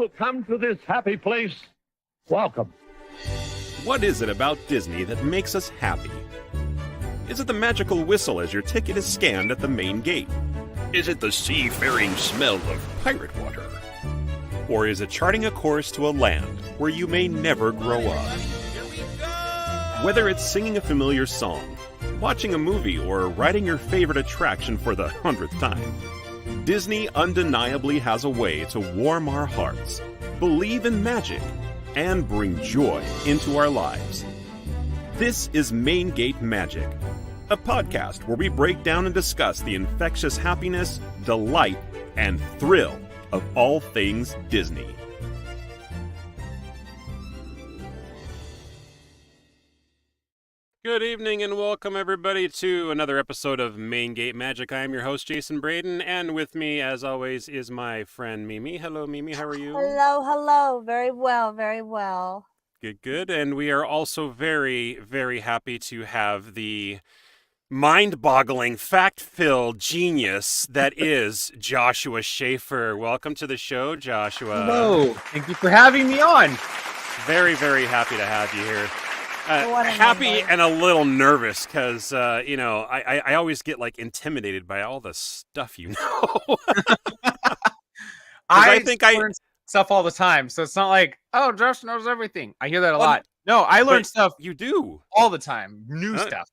who come to this happy place, welcome. What is it about Disney that makes us happy? Is it the magical whistle as your ticket is scanned at the main gate? Is it the seafaring smell of pirate water? Or is it charting a course to a land where you may never grow up? Whether it's singing a familiar song, watching a movie, or riding your favorite attraction for the 100th time, Disney undeniably has a way to warm our hearts, believe in magic, and bring joy into our lives. This is Main Gate Magic, a podcast where we break down and discuss the infectious happiness, delight, and thrill of all things Disney. Good evening and welcome everybody to another episode of Main Gate Magic. I am your host Jason Braden, and with me as always is my friend Mimi. Hello Mimi, how are you? Hello. Very well. Good. And we are also very happy to have the mind-boggling, fact-filled genius that is Joshua Shaffer. Welcome to the show, Joshua. Hello. Thank you for having me on. Very happy to have you here. Happy and a little nervous because, I always get intimidated by all the stuff you know. I think I learn stuff all the time. So it's not like, oh, Josh knows everything. I hear that a lot. No, I learn stuff. You do. All the time. New stuff.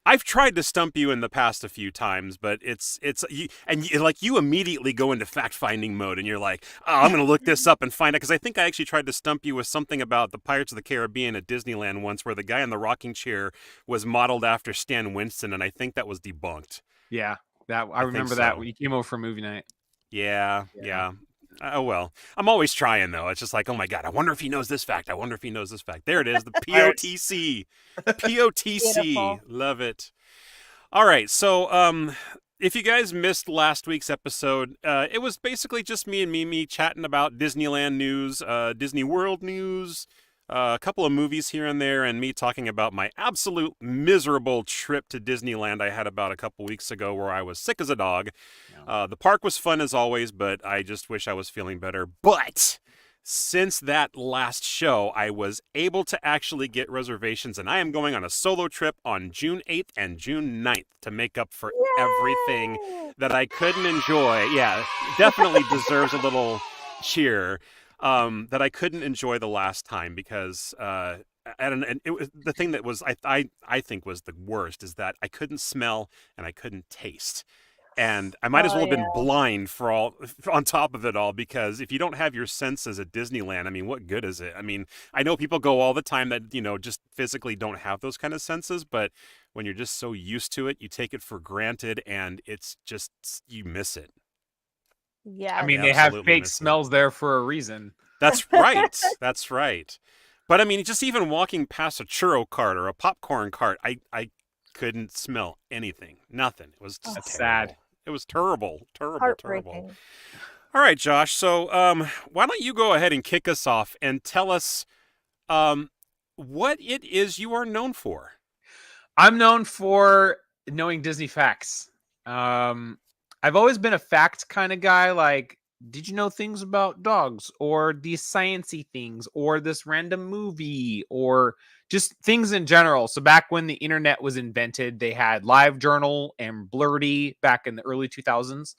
I've tried to stump you in the past a few times, but you immediately go into fact-finding mode, and you're like, oh, I'm going to look this up and find out, because I think I actually tried to stump you with something about the Pirates of the Caribbean at Disneyland once, where the guy in the rocking chair was modeled after Stan Winston, and I think that was debunked. Yeah, I remember that when you came over for movie night. Yeah. Oh, well. I'm always trying, though. It's just like, oh, my God, I wonder if he knows this fact. There it is, the POTC. POTC. Beautiful. Love it. All right, so if you guys missed last week's episode, it was basically just me and Mimi chatting about Disneyland news, Disney World news, a couple of movies here and there, and me talking about my absolute miserable trip to Disneyland I had about a couple weeks ago where I was sick as a dog. The park was fun as always, but I just wish I was feeling better. But since that last show, I was able to actually get reservations, and I am going on a solo trip on June 8th and June 9th to make up for everything that I couldn't enjoy. Yeah, definitely deserves a little cheer. That I couldn't enjoy the last time because it was the thing that was I think was the worst is that I couldn't smell and I couldn't taste. And I might as well have been blind for all on top of it all, because if you don't have your senses at Disneyland, I mean, what good is it? I mean, I know people go all the time that, just physically don't have those kind of senses, but when you're just so used to it, you take it for granted and it's just, you miss it. Yeah. I mean, they have fake smells there for a reason. That's right. That's right. But I mean, just even walking past a churro cart or a popcorn cart, I couldn't smell anything. Nothing. It was just sad. It was terrible. Heartbreaking. All right, Josh. So why don't you go ahead and kick us off and tell us what it is you are known for? I'm known for knowing Disney facts. I've always been a fact kind of guy, like, did you know things about dogs, or these sciencey things, or this random movie, or just things in general. So back when the internet was invented, they had LiveJournal and Blurdy back in the early 2000s.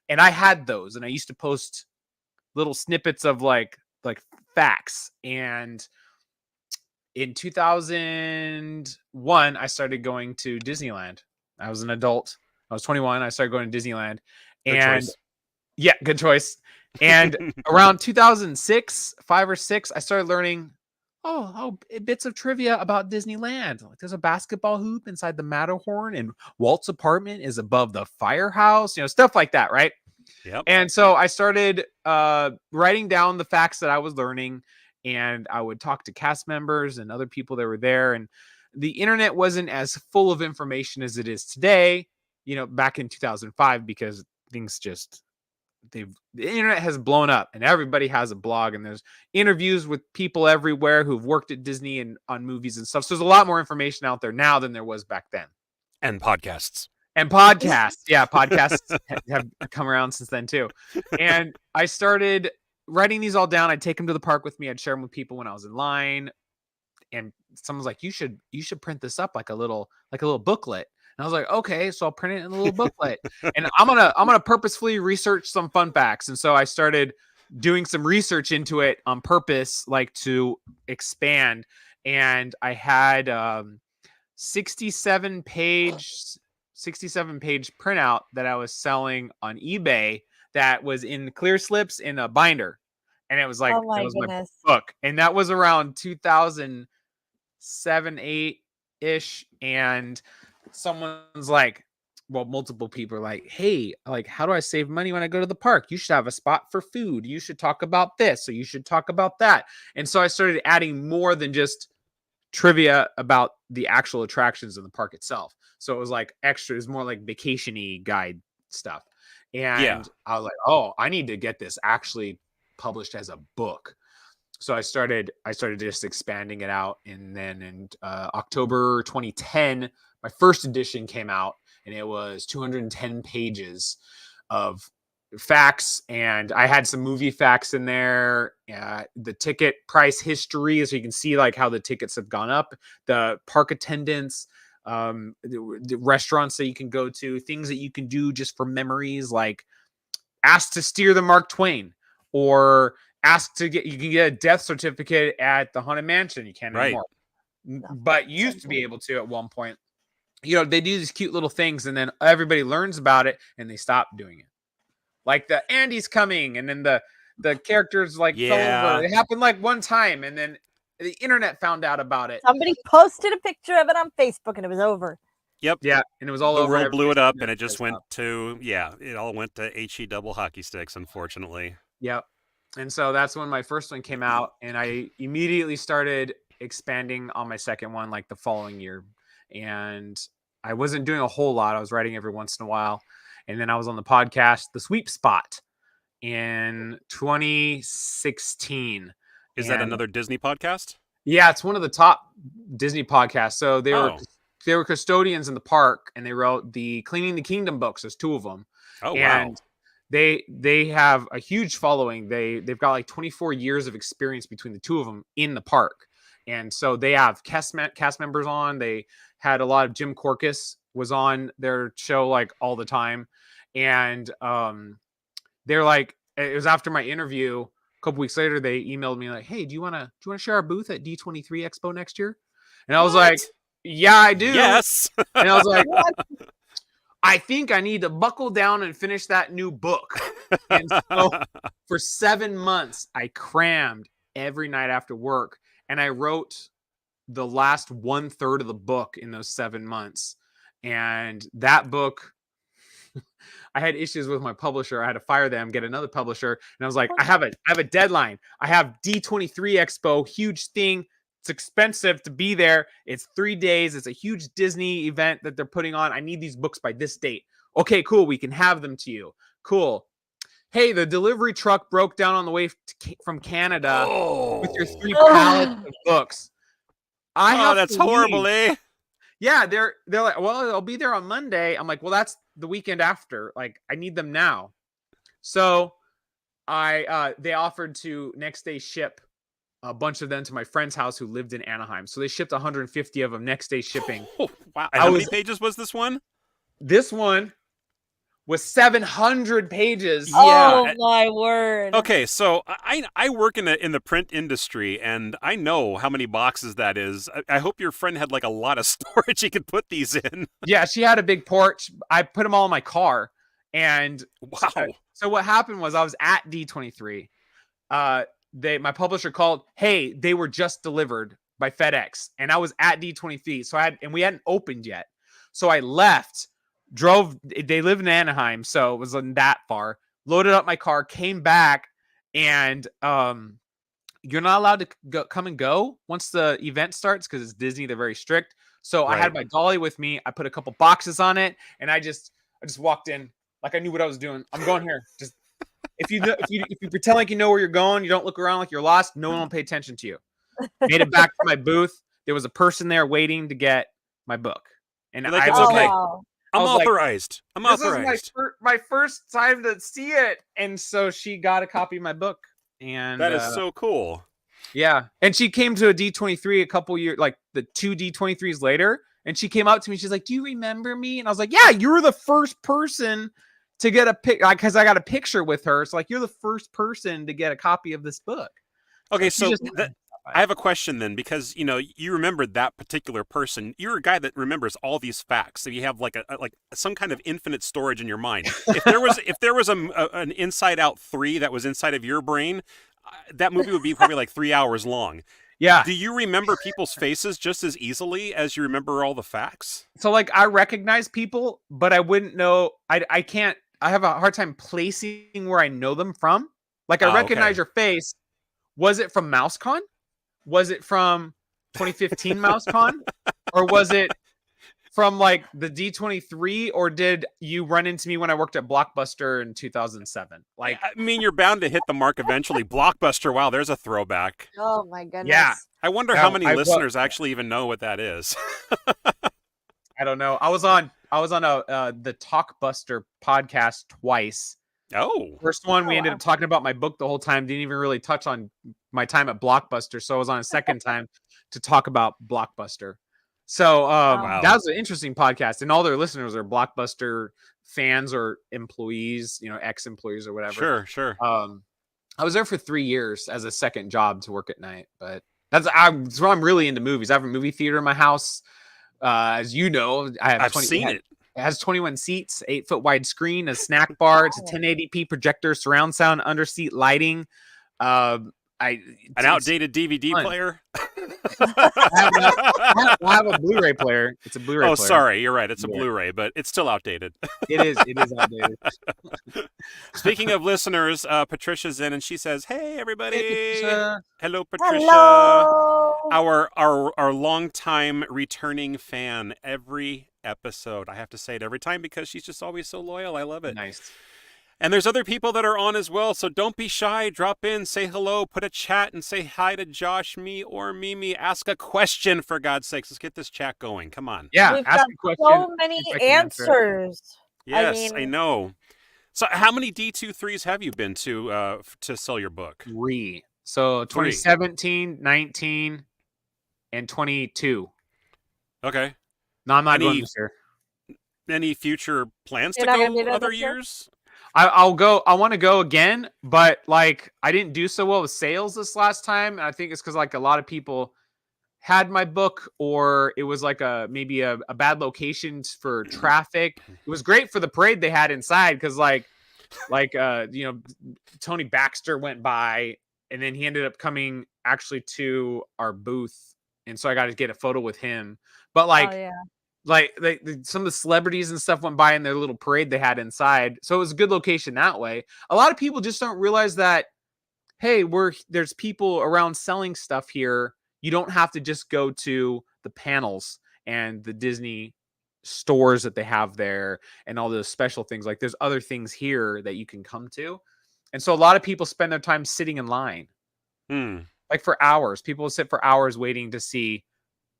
And I had those, and I used to post little snippets of like facts. And in 2001, I started going to Disneyland. I was an adult. I was 21. I started going to Disneyland. Yeah, good choice. And around 2006, 5 or 6, I started learning bits of trivia about Disneyland. Like, there's a basketball hoop inside the Matterhorn, and Walt's apartment is above the firehouse, stuff like that, right? Yep. And so I started writing down the facts that I was learning, and I would talk to cast members and other people that were there. And the internet wasn't as full of information as it is today, back in 2005, because things just the internet has blown up and everybody has a blog, and there's interviews with people everywhere who've worked at Disney and on movies and stuff. So there's a lot more information out there now than there was back then. And podcasts. And podcasts. Yeah, podcasts have come around since then too. And I started writing these all down. I'd take them to the park with me. I'd share them with people when I was in line. And someone's like, you should print this up like a little booklet. And I was like, okay, so I'll print it in a little booklet. And I'm gonna purposefully research some fun facts. And so I started doing some research into it on purpose, like to expand. And I had 67 page printout that I was selling on eBay that was in clear slips in a binder. And it was like, Oh my that was my goodness. book. And that was around 2007, 8-ish. And someone's like, well, multiple people are like, hey, like, how do I save money when I go to the park? You should have a spot for food. You should talk about this. So you should talk about that. And so I started adding more than just trivia about the actual attractions in the park itself. So it was like extra, it was more like vacation-y guide stuff. And I was like, oh, I need to get this actually published as a book. So I started just expanding it out. And then in October 2010, my first edition came out, and it was 210 pages of facts, and I had some movie facts in there, the ticket price history, so you can see like how the tickets have gone up, the park attendance, the restaurants that you can go to, things that you can do just for memories, like ask to steer the Mark Twain, or you can get a death certificate at the Haunted Mansion. You can't anymore, but you used to be able to at one point. You know, they do these cute little things, and then everybody learns about it, and they stop doing it. Like the Andy's coming, and then the characters like fell over. It happened like one time, and then the internet found out about it. Somebody posted a picture of it on Facebook, and it was over. Yep. Yeah, and it was all the over. The world blew it up, and it just went to, it all went to HE double hockey sticks, unfortunately. Yep. And so that's when my first one came out, and I immediately started expanding on my second one like the following year. And I wasn't doing a whole lot. I was writing every once in a while. And then I was on the podcast, The Sweep Spot, in 2016. Is that another Disney podcast? Yeah, it's one of the top Disney podcasts. So they were custodians in the park, and they wrote the Cleaning the Kingdom books. There's two of them. Oh, and wow. They have a huge following. They've got like 24 years of experience between the two of them in the park. And so they have cast members on. They had a lot of Jim Korkis was on their show like all the time. And they're like, it was after my interview, a couple weeks later, they emailed me like, hey, do you want to share our booth at D23 Expo next year? And I was like, yeah, I do. Yes. And I was like, I think I need to buckle down and finish that new book. And so for 7 months, I crammed every night after work, and I wrote the last 1/3 of the book in those 7 months. And that book, I had issues with my publisher. I had to fire them, get another publisher. And I was like, I have a deadline. I have D23 Expo, huge thing. It's expensive to be there. It's 3 days. It's a huge Disney event that they're putting on. I need these books by this date. Okay, cool. We can have them to you. Cool. Hey, the delivery truck broke down on the way from Canada with your 3 pallets of books. That's horrible, eh? Yeah, they're like, well, I'll be there on Monday. I'm like, well, that's the weekend after. Like, I need them now. So they offered to next day ship a bunch of them to my friend's house who lived in Anaheim. So they shipped 150 of them next day shipping. Oh, wow. And how many pages was this one? This one was 700 pages. Oh, my word. Okay, so I work in the print industry, and I know how many boxes that is. I hope your friend had like a lot of storage he could put these in. Yeah, she had a big porch. I put them all in my car. And wow. So what happened was I was at D23. My publisher called, hey, they were just delivered by FedEx, and I was at D23, and we hadn't opened yet. So I left, drove. They live in Anaheim, so it wasn't that far. Loaded up my car, came back, and you're not allowed to come and go once the event starts because it's Disney. They're very strict. So I had my dolly with me. I put a couple boxes on it, and I just walked in like I knew what I was doing. I'm going here. Just if you pretend like you know where you're going, you don't look around like you're lost. No one will pay attention to you. Made it back to my booth. There was a person there waiting to get my book, and like, I was okay. Wow. I'm authorized. This is my first time to see it, and so she got a copy of my book. And That is so cool. yeah, and she came to a D23 a couple years, like the 2 D23s later, and she came up to me. She's like, "Do you remember me?" And I was like, "Yeah, you were the first person to get a pic, because I got a picture with her. It's like you're the first person to get a copy of this book." Okay, she so just I have a question then, because you remembered that particular person. You're a guy that remembers all these facts, so you have like like some kind of infinite storage in your mind. If there was an Inside Out 3 that was inside of your brain, that movie would be probably like 3 hours long. yeah. Do you remember people's faces just as easily as you remember all the facts? So like I recognize people, but I wouldn't know. I can't. I have a hard time placing where I know them from. Like I recognize Okay. your face. Was it from MouseCon? Was it from 2015 MouseCon? Or was it from like the D23? Or did you run into me when I worked at Blockbuster in 2007? Like, I mean, you're bound to hit the mark eventually. Blockbuster, wow, there's a throwback. Oh my goodness. yeah, I wonder how many listeners actually even know what that is. I don't know. I was on the Talkbuster podcast twice. Oh. First one, we Oh, ended wow. up talking about my book the whole time. Didn't even really touch on my time at Blockbuster. So I was on a second time to talk about Blockbuster. So Wow. that was an interesting podcast. And all their listeners are Blockbuster fans or employees, ex-employees or whatever. Sure. I was there for 3 years as a second job to work at night. But that's why I'm really into movies. I have a movie theater in my house. As you know, I've seen it. It has 21 seats, 8-foot wide screen, a snack bar. It's a 1080p projector, surround sound, under seat lighting. An outdated DVD fun. Player. I have a Blu-ray player. It's a Blu-ray player. Sorry, you're right. It's a Yeah. Blu-ray, but it's still outdated. It is outdated. Speaking of listeners, Patricia's in and she says, "Hey everybody, Hey, Patricia. hello Patricia, Hello. our longtime returning fan every episode. I have to say it every time because she's just always so loyal. I love it. Nice. And there's other people that are on as well, so don't be shy. Drop in, say hello, put a chat, and say hi to Josh, me, or Mimi. Ask a question, for God's sakes. Let's get this chat going. Come on. Yeah, We've ask got a question. so many see if I can answer it. answers. Yes, I mean- know. So how many D23s have you been to sell your book? 3. So 2017, 19, and 22. Okay. No, I'm not Any- going this year. Any future plans to You're not gonna go do that other this year? years? I'll go. I want to go again, but like I didn't do so well with sales this last time. And I think it's because like a lot of people had my book, or it was like maybe a bad location for traffic. It was great for the parade they had inside because Tony Baxter went by, and then he ended up coming actually to our booth, and so I got to get a photo with him. But like. Oh, yeah. Like some of the celebrities and stuff went by in their little parade they had inside. So it was a good location that way. A lot of people just don't realize that, hey, there's people around selling stuff here. You don't have to just go to the panels and the Disney stores that they have there and all those special things. Like there's other things here that you can come to. And so a lot of people spend their time sitting in line. Like for hours. People will sit for hours waiting to see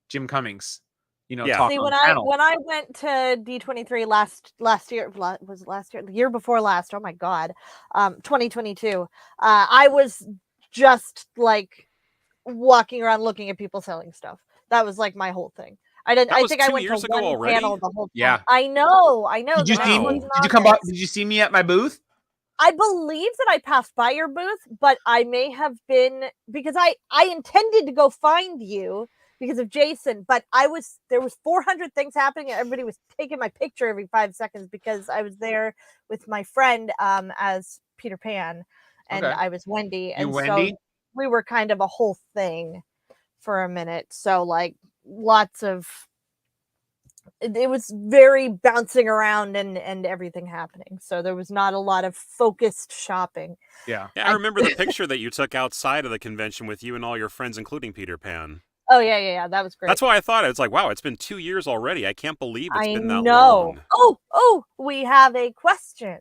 Jim Cummings. Talk See, on when the panel. I went to D23 last year, was it last year? The year before last. Oh my God, 2022. I was just like walking around looking at people selling stuff. That was like my whole thing. I That was think I 2 went years to ago one already? panel the whole time. Yeah. I know. Did you the see next Wow. one's Did not you come by? this. Did you see me at my booth? I believe that I passed by your booth, but I may have been because I intended to go find you because of Jason, but there was 400 things happening and everybody was taking my picture every 5 seconds because I was there with my friend as Peter Pan and Okay. I was Wendy. You And Wendy? so we were kind of a whole thing for a minute. So like lots of it was very bouncing around and everything happening. So there was not a lot of focused shopping. Yeah. Yeah, I remember the picture that you took outside of the convention with you and all your friends, including Peter Pan. Oh yeah. That was great. That's why I thought it's like, wow, it's been 2 years already. I can't believe it's been that know. long. Oh, we have a question.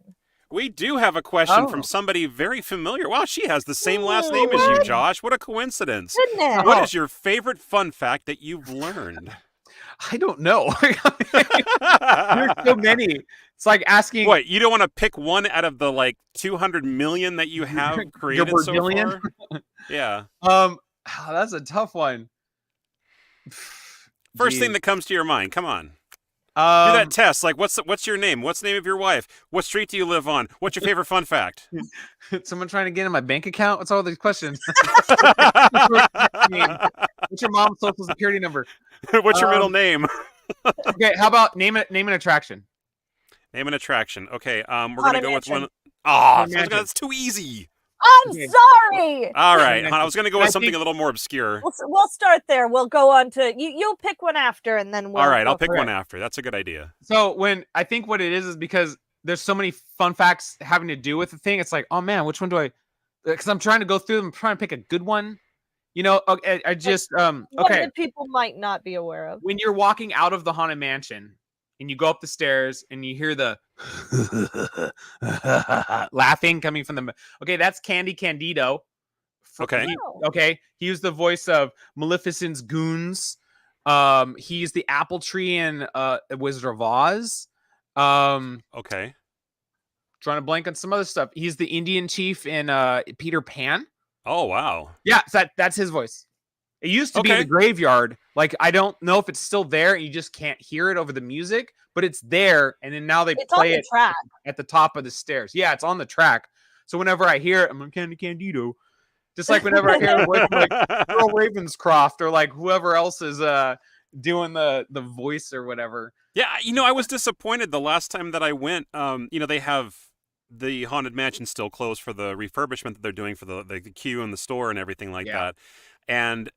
We do have a question Oh. from somebody very familiar. Wow, she has the same last name as you, What? Josh. What a coincidence. Goodness. What is your favorite fun fact that you've learned? I don't know. There's so many. It's like asking What, you don't want to pick one out of the like 200 million that you have created so Brazilian? far? Yeah. That's a tough one. First thing Jeez. that comes to your mind. Come on. Do that Um, test. Like, what's your name? What's the name of your wife? What street do you live on? What's your favorite fun fact? someone trying to get in my bank account? What's all these questions? What's your mom's social security number? What's your middle name? Okay, how about name an attraction? Name an attraction. Okay, we're Haunted gonna go with Mansion. one. Oh, Mansion. that's too easy. I'm Okay. sorry. All right, Mansion. I was gonna go with I something think- a little more obscure. We'll start there. We'll go on to you. You'll pick one after, and then we'll. All right, go I'll pick from one there. after. That's a good idea. So when I think what it is because there's so many fun facts having to do with the thing. It's like, oh man, which one do I? Because I'm trying to go through them, trying to pick a good one. You know, okay, I just One okay. that people might not be aware of. When you're walking out of the haunted mansion and you go up the stairs and you hear the laughing coming from the okay, that's Candy Candido. Okay. Okay, he was the voice of Maleficent's goons. He's the apple tree in Wizard of Oz. Okay. Trying to blank on some other stuff. He's the Indian chief in Peter Pan. Oh wow. Yeah, so that's his voice. It used to be in Okay. the graveyard. Like I don't know if it's still there. You just can't hear it over the music, but it's there. And then now they It's on play the it track. at the top of the stairs. Yeah, it's on the track. So whenever I hear it, I'm like Candy Candido. Just like whenever I hear a voice like Earl Ravenscroft or like whoever else is doing the voice or whatever. Yeah, I was disappointed the last time that I went. They have the Haunted Mansion still closed for the refurbishment that they're doing for the queue in the store and everything like that. And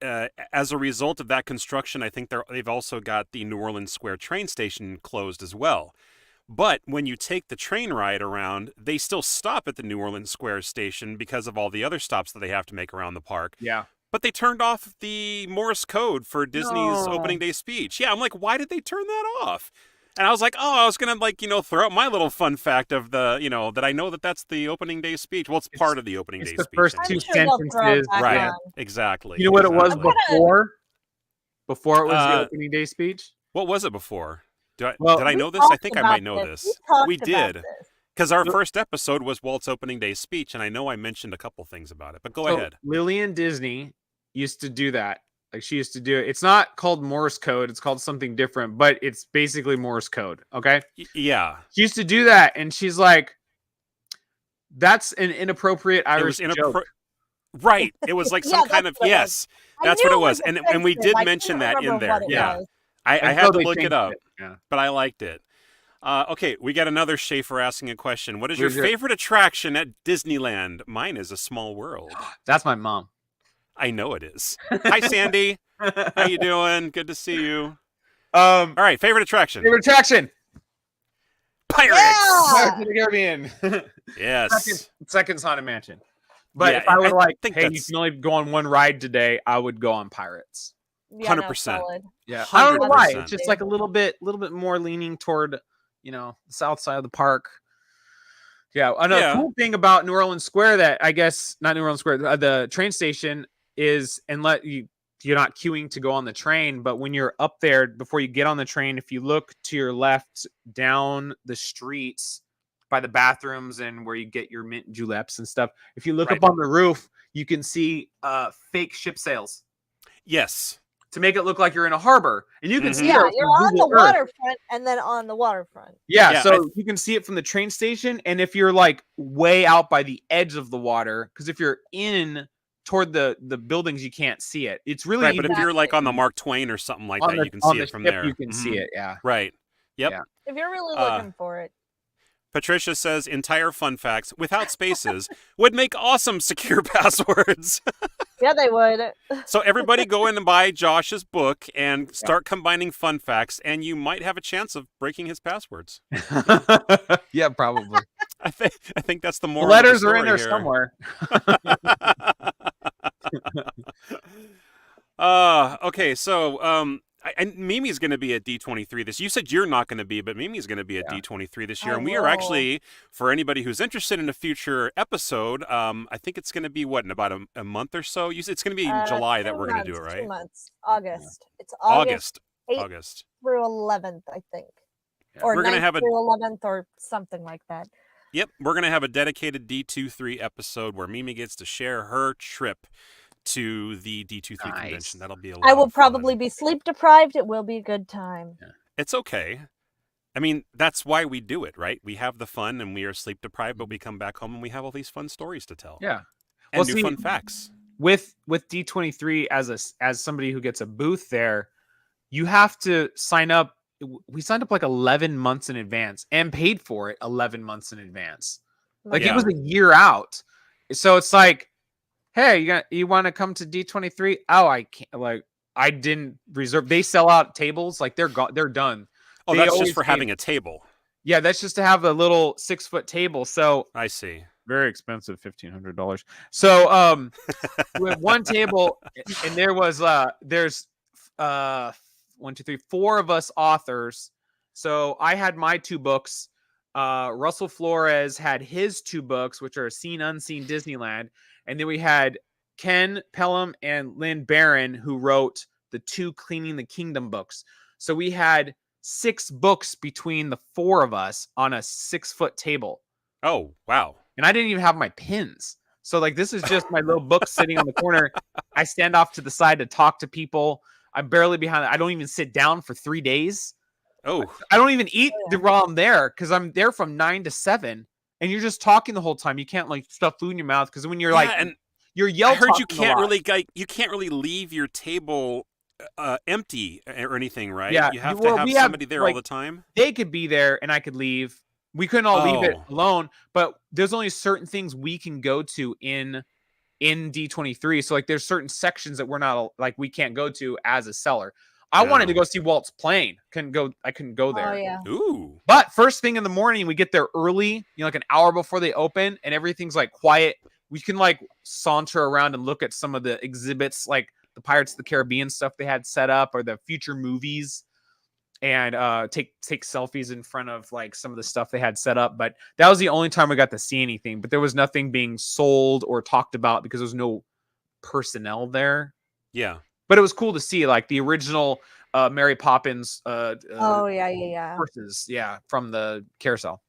as a result of that construction, I think they've also got the New Orleans Square train station closed as well. But when you take the train ride around, they still stop at the New Orleans Square station because of all the other stops that they have to make around the park. Yeah. But they turned off the Morse code for Disney's No. opening day speech. Yeah, I'm like, why did they turn that off? And I was like, I was going to, throw out my little fun fact of that I know that's the opening day speech. Well, it's part of the opening day It's the speech. first I two I'm think. sure they'll throw it sentences. back Right. on. Exactly. You know what it was exactly. before? Before it was the Uh, opening day speech? What was it before? Well, did I We know this? I talked think I about might know this. We talked We about did. this. Because our first episode was Walt's opening day speech, and I know I mentioned a couple things about it. But go ahead. Lillian Disney used to do that. Like she used to do it. It's not called Morse code. It's called something different, but it's basically Morse code. Okay. Yeah. She used to do that, and she's like, "That's an inappropriate It Irish was joke." Right. It was like Yeah, some kind that's of what it was. yes. I That's knew what it was. offensive. And we did I mention couldn't that in remember there. what it Yeah. was. I Until had to they look it changed up, Yeah. but I liked it. Okay, we got another Schaefer asking a question. What is your Who's your- favorite attraction at Disneyland? Mine is A Small World. That's my mom. I know it is. Hi, Sandy. How you doing? Good to see you. All All right, favorite attraction. favorite attraction. Pirates. Yeah! Pirates of the Caribbean. Yes. Second's Haunted Mansion. But Yeah, if I were I like, think hey, you that's- can only go on one ride today, I would go on Pirates. Yeah, no, 100%. solid. Yeah, I don't know why. 100%. It's just like a little bit more leaning toward, the south side of the park. Yeah, another Yeah. cool thing about New Orleans Square that I guess not New Orleans Square, the train station is, and you're not queuing to go on the train, but when you're up there before you get on the train, if you look to your left down the streets by the bathrooms and where you get your mint juleps and stuff, if you look Right. up on the roof, you can see fake ship sails Yes. to make it look like you're in a harbor, and you can Mhm. see Yeah, those you're from on the Google Earth. waterfront and then on the waterfront. Yeah, Yeah, so you can see it from the train station, and if you're like way out by the edge of the water, because if you're in toward the buildings, you can't see it. It's really Right, but easy if you're like on the Mark Twain or something like on that, the- you can on see the it from ship, there. You can see Mhm. it. Yeah. Right. Yep. Yeah. If you're really Uh, looking for it. Patricia says entire fun facts without spaces would make awesome secure passwords. Yeah, they would. So everybody go in and buy Josh's book and start combining fun facts, and you might have a chance of breaking his passwords. Yeah, probably. I think that's the The moral. letters of the are in there story somewhere. here. Okay, so and Mimi's going to be at D23 this. You said you're not going to be, but Mimi's going to be at D23 this year, I and we are will. actually, for anybody who's interested in a future episode, I think it's going to be in about a month or so. It's going to be in July that 2 we're going to do it, months, right? 2 months. August. It's August. 8th August. through 11th, I think. Yeah. Or We're gonna 9th have a through 11th or something like that. Yep, we're going to have a dedicated D23 episode where Mimi gets to share her trip to the D23 Nice. convention. That'll be a lot I will of fun. probably be sleep deprived. It will be a good time. It's okay. I mean, that's why we do it, right? We have the fun and we are sleep deprived, but we come back home and we have all these fun stories to tell. Yeah. And Well, new see, fun facts. With D23 as somebody who gets a booth there, you have to sign up. We signed up like 11 months in advance and paid for it 11 months in advance. Like Yeah. it was a year out. So it's like, hey, you want to come to D23? Oh, I can't. Like I didn't reserve. They sell out tables. Like they're done. Oh, They that's just always for pay- having a table. Yeah, that's just to have a little 6-foot table. So I see. very expensive, $1,500. So we have one table, and there was there's 1, 2, 3, 4 of us authors. So I had my 2 books. Russell Flores had his 2 books, which are Seen Unseen Disneyland, and then we had Ken Pelham and Lynn Barron, who wrote the 2 Cleaning the Kingdom books. So we had 6 books between the 4 of us on a 6-foot table. Oh, wow. And I didn't even have my pins. So like this is just my little book sitting on the corner. I stand off to the side to talk to people. I'm barely behind. I don't even sit down for 3 days. Oh, I don't even eat while I'm there because I'm there from 9 to 7. And you're just talking the whole time. You can't like stuff food in your mouth because when you're yeah, like, and you're yell I heard you talking a can't lot. you can't really leave your table empty or anything, right? Yeah, You have well, to have we have, somebody there all like, the time. They could be there and I could leave. We couldn't all leave it Oh. alone, but there's only certain things we can go to in D23. So like there's certain sections that we're not like we can't go to as a seller. I wanted to No. go see Walt's plane. I couldn't go there. Oh yeah. Ooh. But first thing in the morning, we get there early, like an hour before they open, and everything's like quiet. We can like saunter around and look at some of the exhibits, like the Pirates of the Caribbean stuff they had set up, or the future movies, and take selfies in front of like some of the stuff they had set up. But that was the only time we got to see anything. But there was nothing being sold or talked about because there was no personnel there. Yeah. But it was cool to see like the original Mary Poppins Oh yeah. horses, from the carousel.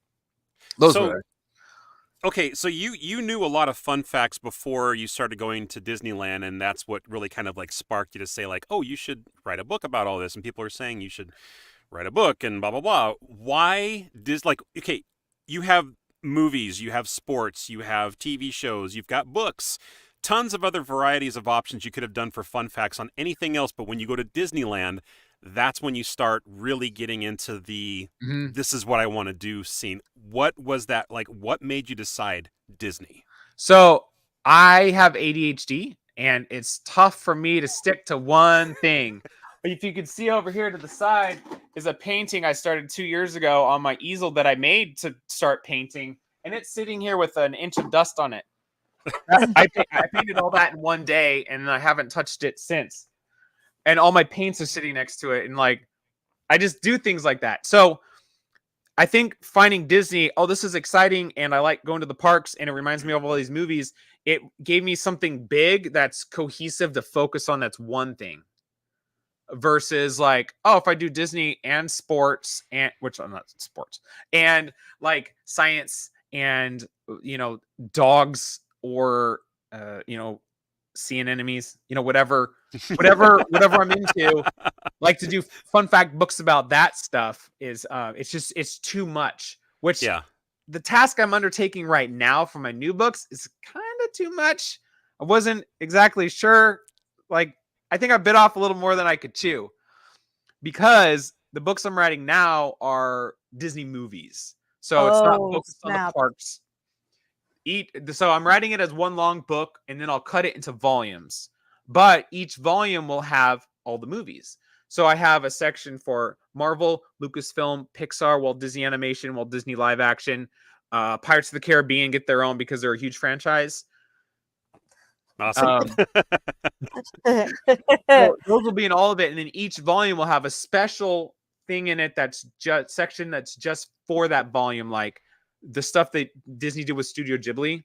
Those were there. Okay, so you knew a lot of fun facts before you started going to Disneyland, and that's what really kind of like sparked you to say like, oh, you should write a book about all this, and people are saying you should write a book and blah blah blah. Why okay, you have movies, you have sports, you have TV shows, you've got books, tons of other varieties of options you could have done for fun facts on anything else, but when you go to Disneyland, that's when you start really getting into the this is what I want to do scene. What was that like? What made you decide Disney? So I have ADHD and it's tough for me to stick to one thing. But if you can see over here to the side is a painting I started 2 years ago on my easel that I made to start painting. And it's sitting here with an inch of dust on it. I painted all that in one day and I haven't touched it since. And all my paints are sitting next to it. And like, I just do things like that. So I think finding Disney, oh, this is exciting. And I like going to the parks and it reminds me of all these movies. It gave me something big that's cohesive to focus on. That's one thing versus like, oh, if I do Disney and sports and which I'm not sports and like science and, dogs or, seeing enemies, whatever I'm into, like to do fun fact books about that stuff is it's too much, which the task I'm undertaking right now for my new books is kind of too much. I wasn't exactly sure. Like, I think I bit off a little more than I could chew because the books I'm writing now are Disney movies. So it's not focused on the parks. So I'm writing it as one long book and then I'll cut it into volumes. But each volume will have all the movies. So I have a section for Marvel, Lucasfilm, Pixar, Walt Disney Animation, Walt Disney Live Action, Pirates of the Caribbean get their own because they're a huge franchise. Awesome. So those will be in all of it. And then each volume will have a special thing in it that's just section that's just for that volume, like the stuff that Disney did with Studio Ghibli.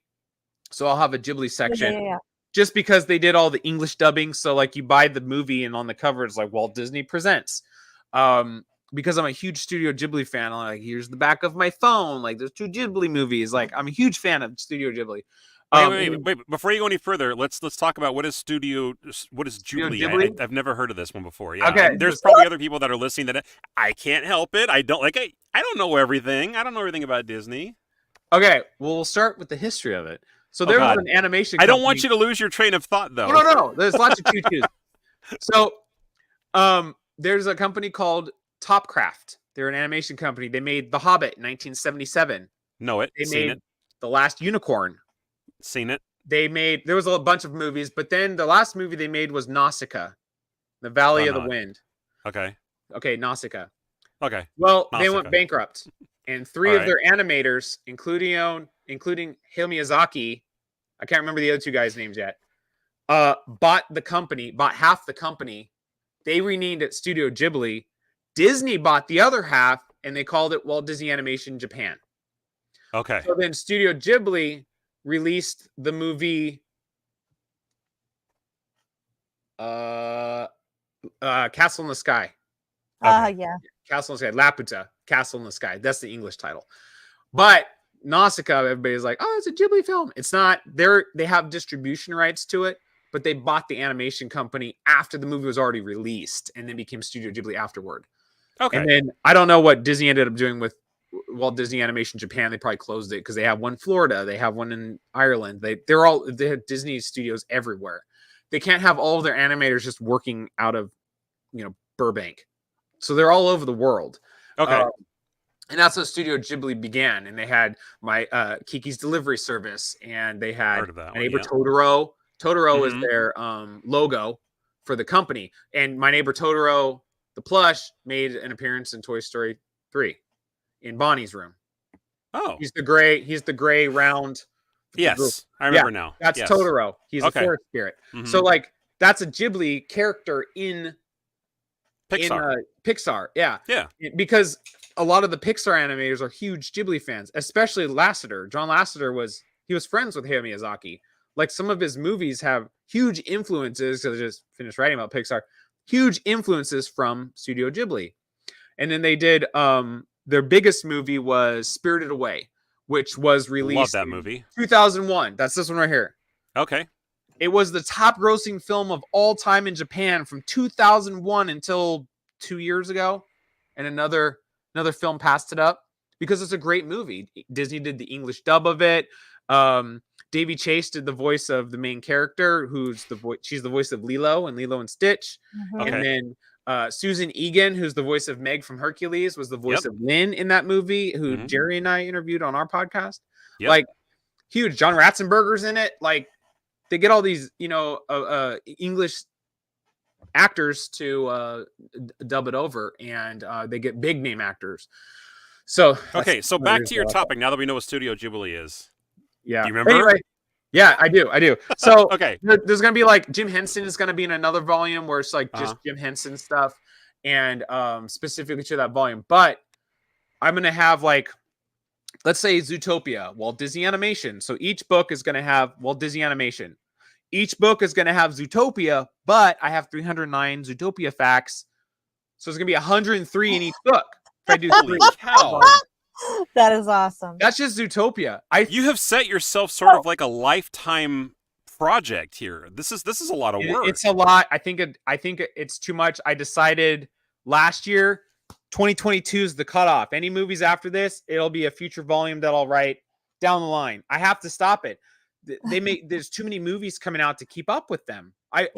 So I'll have a Ghibli section just because they did all the English dubbing. So like you buy the movie and on the cover it's like Walt Disney Presents. because I'm a huge Studio Ghibli fan. I'm like, here's the back of my phone. Like, there's 2 Ghibli movies. Like, I'm a huge fan of Studio Ghibli. Wait! Before you go any further, let's talk about what is Studio Ghibli. Ghibli? I've never heard of this one before. Yeah, Okay. and there's probably other people that are listening that I can't help it. I don't know everything. I don't know everything about Disney. Okay, well, we'll start with the history of it. So there was an animation company. I don't want you to lose your train of thought, though. No. There's lots of choo-choos. So, there's a company called Topcraft. They're an animation company. They made The Hobbit in 1977. They made it. The Last Unicorn. Seen it. There was a bunch of movies, but then the last movie they made was Nausicaa, The Valley of the Wind. Okay, Nausicaa. Okay. Well, Nausicaa. They went bankrupt, and 3 of their animators, including Hayao Miyazaki, I can't remember the other 2 guys' names yet, bought half the company. They renamed it Studio Ghibli. Disney bought the other half, and they called it Walt Disney Animation Japan. Okay. So then Studio Ghibli released the movie Castle in the Sky. Yeah. Castle in the Sky. Laputa. Castle in the Sky. That's the English title. But Nausicaa, everybody's like, oh, it's a Ghibli film. It's not. They have distribution rights to it, but they bought the animation company after the movie was already released and then became Studio Ghibli afterward. Okay. And then I don't know what Disney ended up doing with Walt Disney Animation Japan. They probably closed it because they have one in Florida. They have one in Ireland. They have Disney studios everywhere. They can't have all of their animators just working out of, Burbank. So they're all over the world. Okay. And that's how Studio Ghibli began. And they had Kiki's Delivery Service, and they had My Neighbor Totoro. Totoro is their logo for the company. And My Neighbor Totoro, the plush, made an appearance in Toy Story 3 in Bonnie's room. Oh. He's the gray round. Yes. I remember now. That's Totoro. He's a forest spirit. Mm-hmm. So that's a Ghibli character in Pixar. Yeah. Because a lot of the Pixar animators are huge Ghibli fans, especially Lasseter. John Lasseter was friends with Hayao Miyazaki. Like, some of his movies have huge influences, because I just finished writing about Pixar, huge influences from Studio Ghibli. And then they did their biggest movie was Spirited Away, which was released that movie. 2001. That's this one right here. Okay. It was the top grossing film of all time in Japan from 2001 until 2 years ago. And another film passed it up because it's a great movie. Disney did the English dub of it. Davy Chase did the voice of the main character, she's the voice of Lilo and Stitch. Mm-hmm. Okay. And then Susan Egan, who's the voice of Meg from Hercules, was the voice of Lynn in that movie, who Jerry and I interviewed on our podcast. Yep. Like, huge. John Ratzenberger's in it. Like, they get all these, English actors to dub it over, and they get big name actors. So so back to your topic. Now that we know what Studio Ghibli is, yeah. Do you remember? Anyway, yeah, I do. So okay, there's gonna be like Jim Henson is gonna be in another volume where it's like just Jim Henson stuff, and specifically to that volume. But I'm gonna have, like, let's say Zootopia, Walt Disney Animation. So each book is gonna have Walt Disney Animation. Each book is gonna have Zootopia, but I have 309 Zootopia facts, so it's gonna be 103 in each book. If I do 3. Cow. That is awesome. That's just Zootopia. You have set yourself sort of like a lifetime project here. This is a lot of work. It's a lot. I think it's too much. I decided last year, 2022 is the cutoff. Any movies after this, it'll be a future volume that I'll write down the line. I have to stop it. There's too many movies coming out to keep up with them. I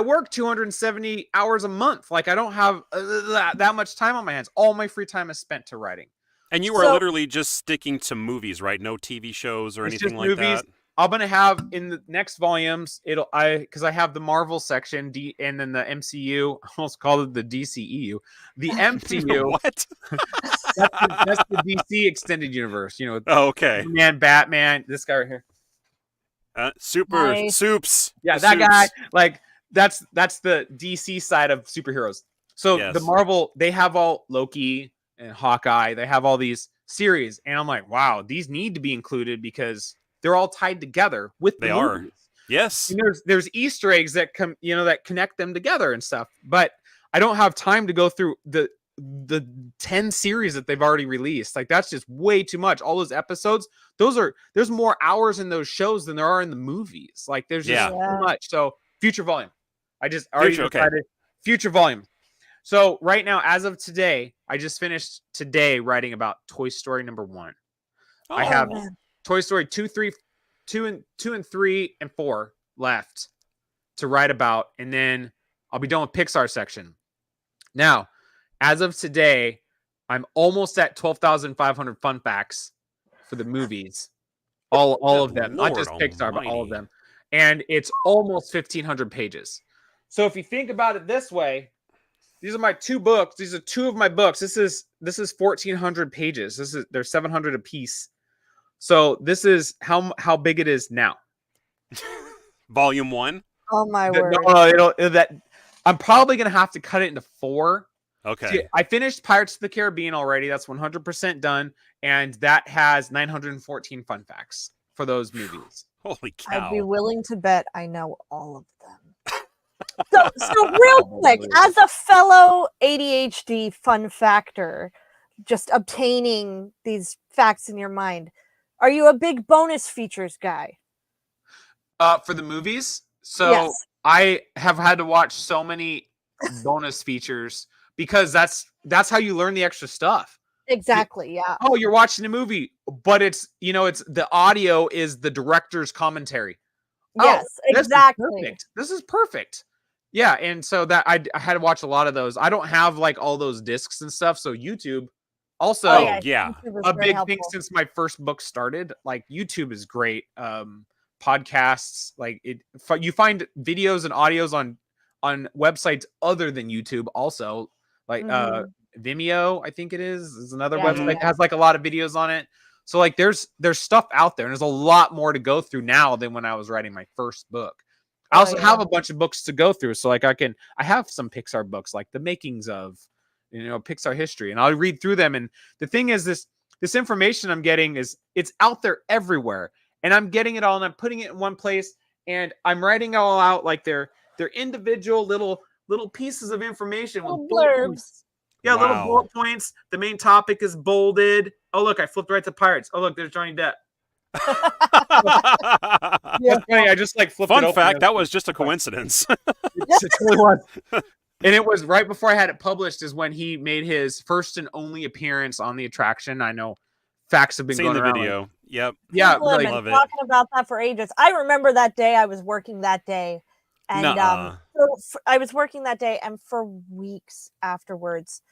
work 270 hours a month. Like, I don't have that much time on my hands. All my free time is spent to writing. And you are literally just sticking to movies, right? No TV shows or anything like movies. that. I'm gonna have in the next volumes. Because I have the Marvel section, and then the MCU. I almost called it the DCEU. The MCU. What? that's the DC extended universe. Oh, okay. Man, Batman. This guy right here. Soups. Yeah, that guy. Like, that's the DC side of superheroes. So the Marvel, they have all Loki and Hawkeye. They have all these series, and I'm like, wow, these need to be included because they're all tied together with the movies. Yes. And there's Easter eggs that come, that connect them together and stuff. But I don't have time to go through the 10 series that they've already released. Like that's just way too much. All those episodes, there's more hours in those shows than there are in the movies. Like there's just too much. So future volume. I just already decided future volume. So right now, as of today, I just finished today writing about Toy Story #1. Oh, I have Toy Story 2, and 3, and 4 left to write about, and then I'll be done with Pixar section. Now, as of today, I'm almost at 12,500 fun facts for the movies. All of them, not just Pixar, but all of them. And it's almost 1,500 pages. So if you think about it this way, these are my 2 books. These are 2 of my books. This is 1,400 pages. They're 700 a piece. So this is how big it is now. Volume 1. Oh my word! I'm probably gonna have to cut it into 4. Okay. See, I finished Pirates of the Caribbean already. That's 100% done, and that has 914 fun facts for those movies. Holy cow! I'd be willing to bet I know all of them. So real quick, as a fellow ADHD fun factor, just obtaining these facts in your mind, are you a big bonus features guy? For the movies, so Yes. I have had to watch so many bonus features because that's how you learn the extra stuff. Exactly. Yeah. Oh, you're watching a movie, but it's the audio is the director's commentary. Yes, exactly. This is perfect. Yeah, and so that I had to watch a lot of those. I don't have like all those discs and stuff, so YouTube also YouTube is a very big helpful. thing since my first book started. Like YouTube is great. Podcasts, like you find videos and audios on websites other than YouTube also, like Vimeo, I think it is another website that has like a lot of videos on it. So like there's stuff out there, and there's a lot more to go through now than when I was writing my first book. I also have a bunch of books to go through, so like I have some Pixar books, like the makings of Pixar history, and I'll read through them. And the thing is, this information I'm getting it's out there everywhere, and I'm getting it all, and I'm putting it in one place, and I'm writing it all out like they're individual little pieces of information with Little bullet blurbs. points. Yeah, little bullet points. The main topic is bolded. Oh look, I flipped right to pirates. Oh look, there's Johnny Depp. That's funny. I just like flipped it Fun open. fact, that was just a coincidence. It really was. And it was right before I had it published is when he made his first and only appearance on the attraction. I know facts have been Seen going the around. video. Yep. Yeah, People have like, been love it. talking about that for ages. I remember that day. I was working that day, and I was working that day, and for weeks afterwards,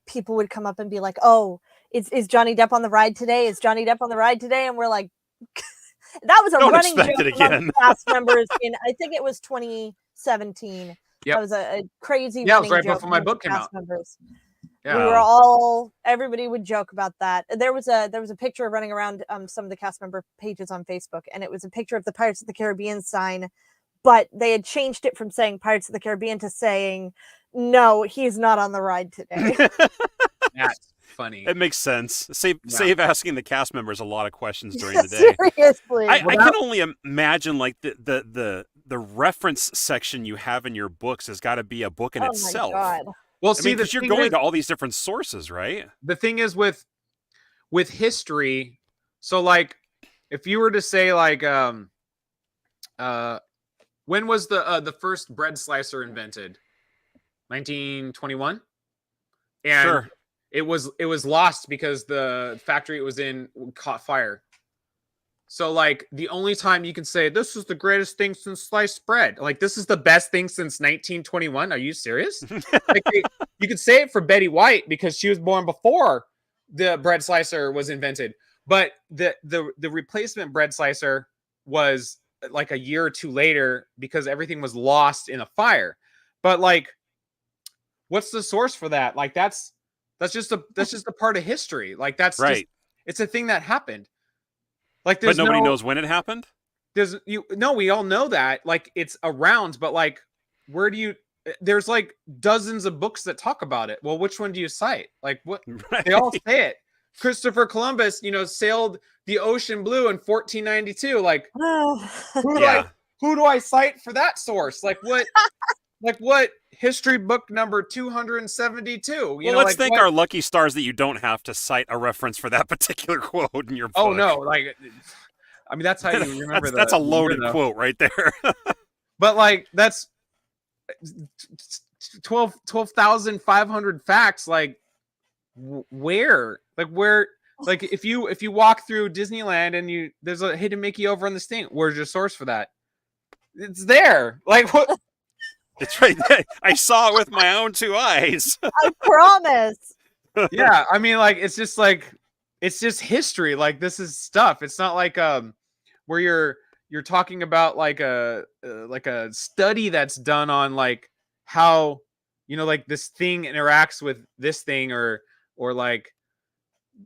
people would come up and be like, "Oh, is Johnny Depp on the ride today? Is Johnny Depp on the ride today?" And we're like, that was a Don't running expect joke it among again. cast members in, I think it was 2017. Yep. That was a crazy Yeah, it was running right joke before my among book came cast out. members. Yeah. We were everybody would joke about that. There was a picture running around some of the cast member pages on Facebook, and it was a picture of the Pirates of the Caribbean sign, but they had changed it from saying Pirates of the Caribbean to saying, "No, he's not on the ride today." That's funny. It makes sense. Save asking the cast members a lot of questions during the day. Seriously. I can only imagine like the reference section you have in your books has got to be a book in itself. My God. Well, I mean, because you're going to all these different sources, right? The thing is with history, so like if you were to say like when was the first bread slicer invented? 1921? And Sure. it was lost because the factory it was in caught fire. So like the only time you can say this is the greatest thing since sliced bread, like this is the best thing since 1921. Are you serious? Like you could say it for Betty White because she was born before the bread slicer was invented, but the replacement bread slicer was like a year or two later because everything was lost in a fire. But like, what's the source for that? Like that's just a part of history. Like that's right. It's a thing that happened. Like, but nobody knows when it happened. We all know that. Like, it's around, but like, where do you? There's like dozens of books that talk about it. Well, which one do you cite? Like, what? Right. They all say it. Christopher Columbus, sailed the ocean blue in 1492. Like, who do I cite for that source? Like, what? like what history book number 272? Well, let's thank our lucky stars that you don't have to cite a reference for that particular quote in your book. Oh no, like, I mean, that's how you remember that's a loaded year, quote right there. But like, that's 12,500 facts. Like, where? Like, if you walk through Disneyland and there's a hidden Mickey over on this thing, where's your source for that? It's there. Like, what? It's right there. I saw it with my own two eyes. I promise. Yeah, I mean, like, it's just history. Like, this is stuff. It's not like where you're talking about like a study that's done on like how, like this thing interacts with this thing, or like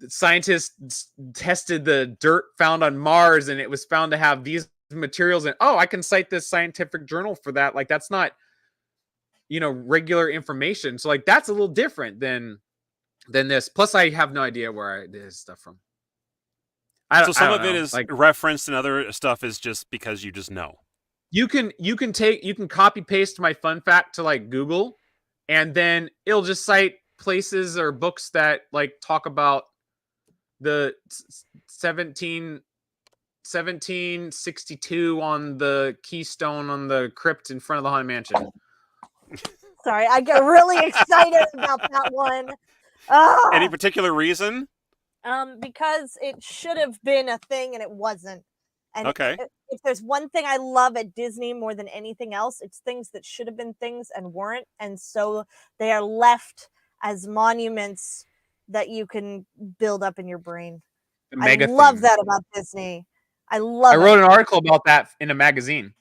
scientists tested the dirt found on Mars and it was found to have these materials, and I can cite this scientific journal for that. Like, that's not regular information. So like, that's a little different than this. Plus, I have no idea where I did this stuff from. So some of it is like referenced, and other stuff is just because you just know. You can copy paste my fun fact to like Google, and then it'll just cite places or books that like talk about the 1762 on the keystone on the crypt in front of the Haunted Mansion. Sorry, I get really excited about that one. Any particular reason? Because it should have been a thing and it wasn't. And okay. If there's one thing I love at Disney more than anything else, it's things that should have been things and weren't. And so they are left as monuments that you can build up in your brain. I love that about Disney. I wrote an article about that in a magazine.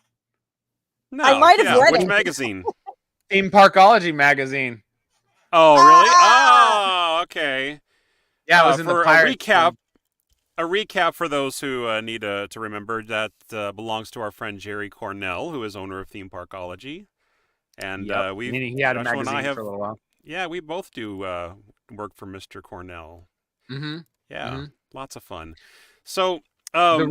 No, I might have read which it. magazine? Theme Parkology magazine. Oh, really? Oh, okay. Yeah, it was in for the Pirates a recap for those who need to remember, that belongs to our friend Jerry Cornell, who is owner of Theme Parkology, and he had a magazine for a little while. Yeah, we both do work for Mr. Cornell. Mm-hmm. Yeah, lots of fun. So the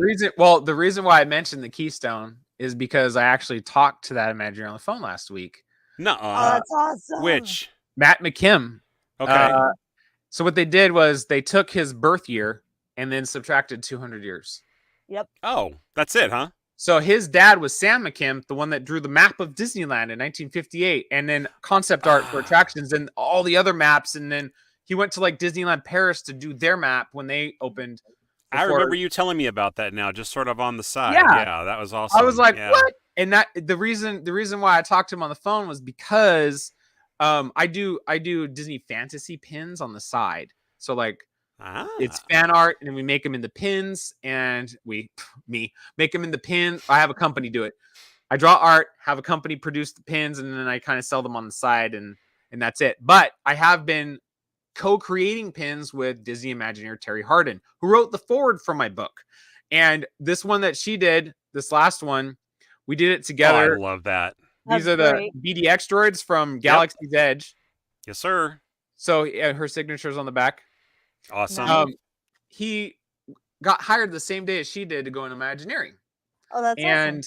reason why I mentioned the Keystone is because I actually talked to that Imagineer on the phone last week. No, that's awesome. Which? Matt McKim. Okay. So what they did was they took his birth year and then subtracted 200 years. Yep. Oh, that's it, huh? So his dad was Sam McKim, the one that drew the map of Disneyland in 1958, and then concept art for attractions and all the other maps. And then he went to like Disneyland Paris to do their map when they opened. I remember you telling me about that now, just sort of on the side. Yeah, that was awesome. I was like, what? And that the reason why I talked to him on the phone was because I do Disney fantasy pins on the side. So like it's fan art, and then we make them into pins, and we make them into pins. I have a company do it. I draw art, have a company produce the pins, and then I kind of sell them on the side, and that's it. But I have been co-creating pins with Disney Imagineer Terry Hardin, who wrote the foreword for my book. And this one that she did, this last one, we did it together. I love that. These are the BDX droids from Galaxy's Edge. Yes, sir. So her signature's on the back. Awesome. He got hired the same day as she did to go into Imagineering. Oh, that's awesome.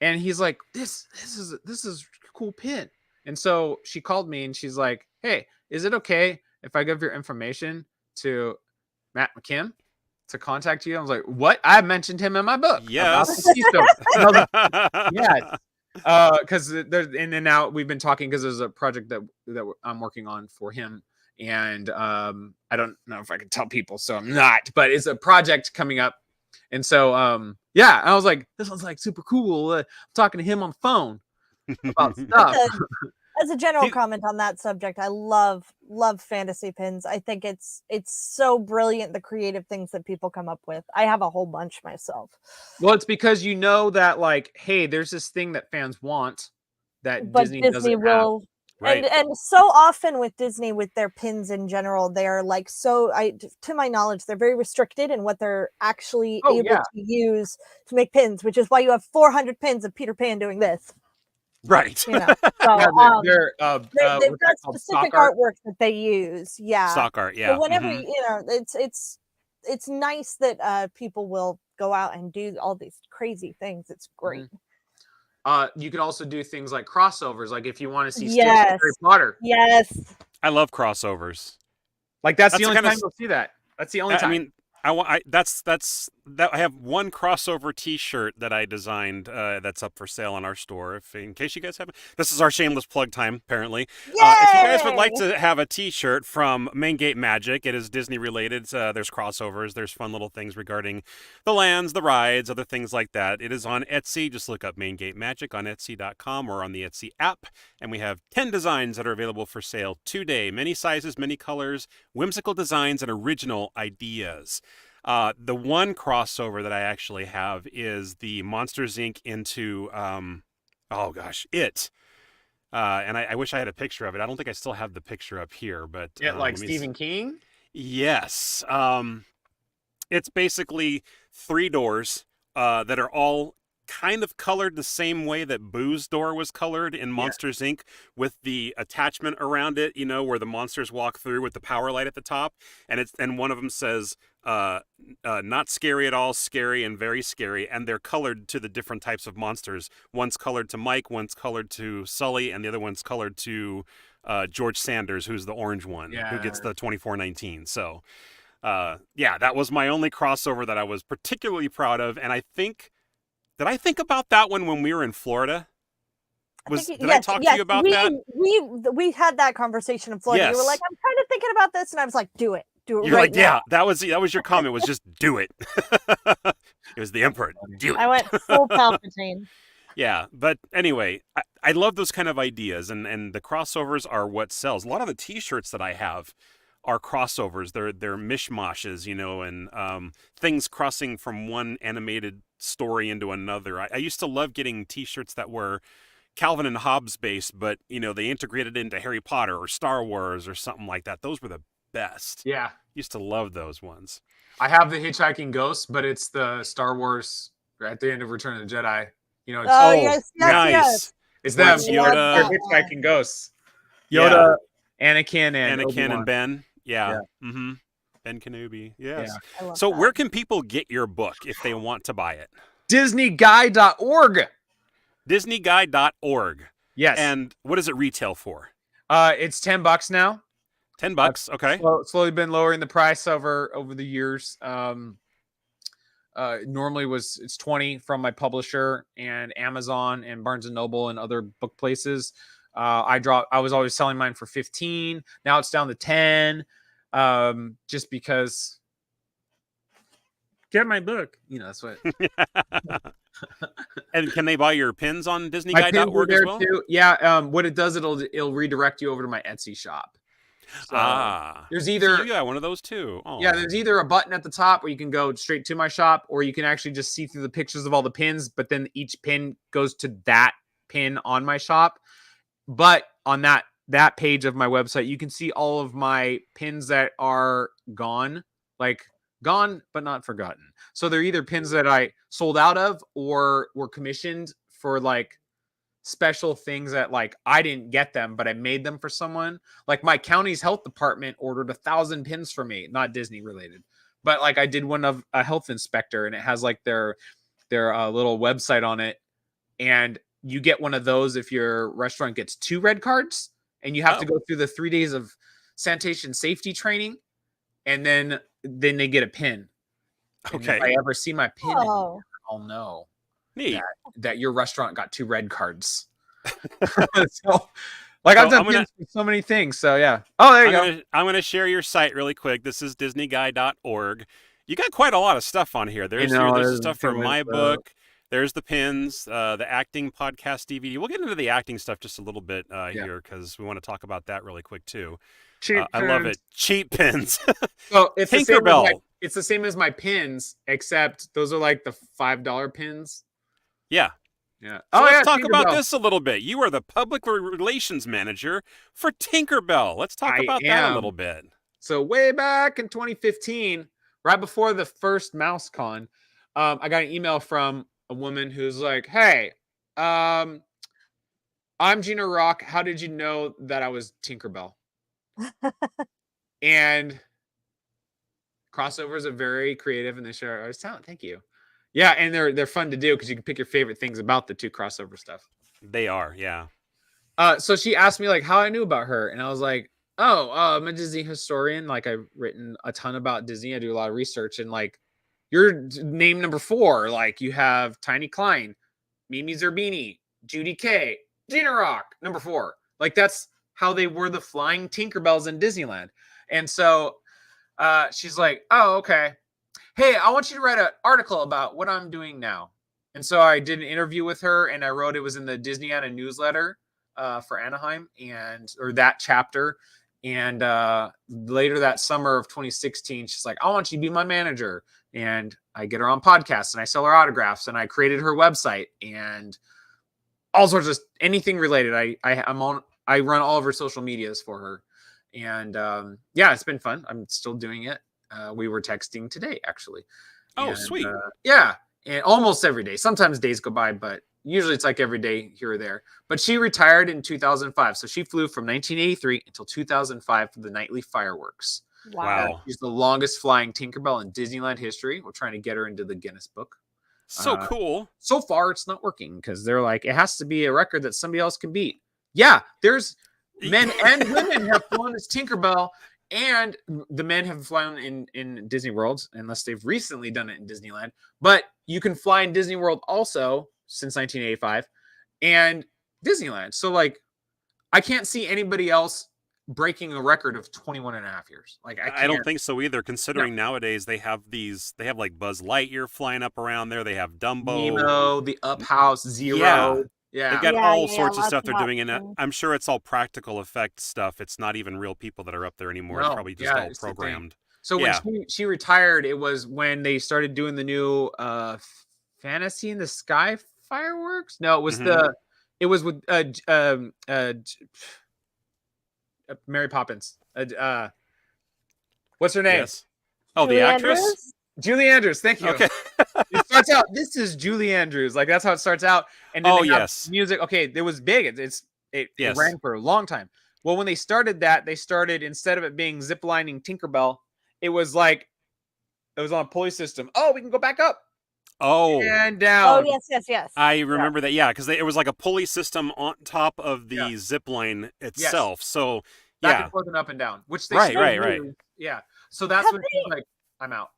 And he's like, this is a cool pin. And so she called me and she's like, hey, is it okay if I give your information to Matt McKim to contact you? I was like, what? I mentioned him in my book. Yes. Yes. Because there's and then now we've been talking because there's a project that I'm working on for him, and I don't know if I can tell people, so I'm not. But it's a project coming up, and so yeah, I was like, this one's like super cool. I'm talking to him on the phone about stuff. As a general comment on that subject, I love fantasy pins. I think it's so brilliant, the creative things that people come up with. I have a whole bunch myself. Well, it's because you know that, like, hey, there's this thing that fans want that Disney doesn't will. Have. Right. And so often with Disney, with their pins in general, they are like to my knowledge, they're very restricted in what they're actually able to use to make pins, which is why you have 400 pins of Peter Pan doing this. Right. You know, so, they've got specific artwork that they use. Yeah. Stock art. Yeah. But whenever it's nice that people will go out and do all these crazy things. It's great. You could also do things like crossovers, like if you want to see Stitch and Yes. Harry Potter. Yes. I love crossovers. Like that's That's the the only kind of time you'll see that. That's the only time. I mean, I have one crossover T-shirt that I designed that's up for sale on our store. If in case you guys haven't, this is our shameless plug time. Apparently, if you guys would like to have a T-shirt from Main Gate Magic, it is Disney related. There's crossovers. There's fun little things regarding the lands, the rides, other things like that. It is on Etsy. Just look up Main Gate Magic on Etsy.com or on the Etsy app, and we have 10 designs that are available for sale today. Many sizes, many colors, whimsical designs, and original ideas. The one crossover that I actually have is the Monsters Inc. into, It. And I wish I had a picture of it. I don't think I still have the picture up here, but like Stephen King? Yes. It's basically 3 doors that are all kind of colored the same way that Boo's door was colored in Monsters Inc. with the attachment around it, where the monsters walk through with the power light at the top, and one of them says not scary at all, scary and very scary, and they're colored to the different types of monsters. One's colored to Mike, one's colored to Sully, and the other one's colored to George Sanders, who's the orange one, who gets the 2419. So that was my only crossover that I was particularly proud of, and did I think about that one when we were in Florida? Did I talk to you about that? We had that conversation in Florida. Yes. You were like, I'm kind of thinking about this, and I was like, do it. Do it. You're right like, now. yeah, that was your comment, was just do it. It was the Emperor. Do it. I went full Palpatine. Yeah, but anyway, I love those kind of ideas, and the crossovers are what sells. A lot of the T-shirts that I have are crossovers. They're mishmashes, and things crossing from one animated story into another. I used to love getting T-shirts that were Calvin and Hobbes based, but they integrated into Harry Potter or Star Wars or something like that. Those were the best. Yeah, used to love those ones. I have the Hitchhiking Ghost, but it's the Star Wars at the end of Return of the Jedi. Yes. Nice. It's them. Yoda. They're Hitchhiking Ghosts. Yoda, Anakin, and Obi-Wan. and Ben. Yeah. Mm-hmm. Ben Kenobi. Yes. Yeah. So where can people get your book if they want to buy it? DisneyGuy.org. DisneyGuy.org. Yes. And what does it retail for? It's $10 now. $10. Okay. Slowly been lowering the price over the years. Normally it's $20 from my publisher and Amazon and Barnes and Noble and other book places. I was always selling mine for $15. Now it's down to $10. Just because get my book. That's what. And can they buy your pins on DisneyGuy.org as well? Too. Yeah. What it does, it'll redirect you over to my Etsy shop. So there's either you got one of those too. Oh. Yeah, there's either a button at the top where you can go straight to my shop, or you can actually just see through the pictures of all the pins, but then each pin goes to that pin on my shop. But on that page of my website, you can see all of my pins that are gone, like gone but not forgotten. So they're either pins that I sold out of or were commissioned for like special things that like I didn't get them, but I made them for someone. Like my county's health department ordered 1,000 pins for me, not Disney related, but like I did one of a health inspector, and it has like their little website on it, and you get one of those if your restaurant gets 2 red cards, and you have to go through the 3 days of sanitation safety training, and then they get a pin. Okay. And if I ever see my pin, I'll know. Neat. That your restaurant got 2 red cards. So, I've done pins for so many things. So yeah. Oh, there you go. I'm going to share your site really quick. This is DisneyGuy.org. You got quite a lot of stuff on here. There's stuff for my book. There's the pins, the acting podcast DVD. We'll get into the acting stuff just a little bit here because we want to talk about that really quick too. I love it. Cheap pins. So it's Tinkerbell. It's the same as my pins, except those are like the $5 pins. Yeah. Yeah. So let's talk about this a little bit. You are the public relations manager for Tinkerbell. Let's talk about that a little bit. So way back in 2015, right before the first MouseCon, I got an email from a woman who's like, "Hey, I'm Gina Rock. How did you know that I was Tinkerbell?" And crossovers are very creative, and they share our talent. Thank you. Yeah, and they're fun to do because you can pick your favorite things about the 2 crossover stuff. They are, yeah. So she asked me like how I knew about her, and I was like, "Oh, I'm a Disney historian. Like I've written a ton about Disney. I do a lot of research, and like you're name number 4. Like you have Tiny Klein, Mimi Zerbini, Judy Kay, Gina Rock, number 4. Like that's how they were the flying Tinkerbells in Disneyland." And so she's like, "Oh, okay. Hey, I want you to write an article about what I'm doing now." And so I did an interview with her, and I wrote it was in the Disneyana newsletter for Anaheim, or that chapter. And later that summer of 2016, she's like, "I want you to be my manager." And I get her on podcasts, and I sell her autographs, and I created her website, and all sorts of anything related. I run all of her social medias for her, and yeah, it's been fun. I'm still doing it. We were texting today, actually. Oh, sweet. Yeah, and almost every day. Sometimes days go by, but usually it's like every day here or there. But she retired in 2005, so she flew from 1983 until 2005 for the nightly fireworks. Wow. She's the longest flying Tinkerbell in Disneyland history. We're trying to get her into the Guinness Book. So cool. So far, it's not working because they're like, it has to be a record that somebody else can beat. Yeah, there's men and women have flown as Tinkerbell, and the men have flown in Disney World, unless they've recently done it in Disneyland. But you can fly in Disney World also since 1985 and Disneyland. So like, I can't see anybody else breaking a record of 21 and a half years. Like I don't think so either, considering nowadays they have like Buzz Lightyear flying up around there. They have Dumbo, Nemo, the Up House, Zero. Yeah. They've got all sorts of stuff they're doing, and I'm sure it's all practical effect stuff. It's not even real people that are up there anymore. It's probably just all programmed. So when she retired, it was when they started doing the new Fantasy in the Sky fireworks. No, it was it was with Mary Poppins. What's her name? Yes. Oh, Julie the actress? Andrews? Julie Andrews. Thank you. Okay. It starts out, this is Julie Andrews. Like, that's how it starts out. And then music. Okay, it was big. It ran for a long time. Well, when they started that, instead of it being ziplining Tinkerbell, it was on a pulley system. Oh, we can go back up. Oh. And down. Oh, yes. I remember that, because it was like a pulley system on top of the zip line itself. Yes. So, back and forth and up and down, which they right. Yeah. So that's when she's like, I'm out.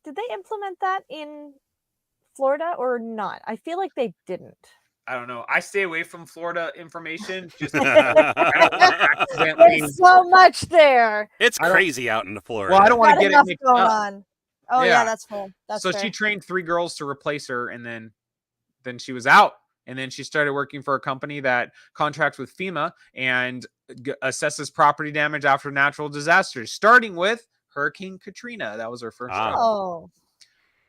Did they implement that in Florida or not? I feel like they didn't. I don't know. I stay away from Florida information. Just There's so much there. It's crazy out in Florida. Well, I don't want to get it mixed going up. on. Oh yeah, that's fair. So she trained 3 girls to replace her, and then she was out. And then she started working for a company that contracts with FEMA and assesses property damage after natural disasters, starting with Hurricane Katrina. That was her first job. Oh.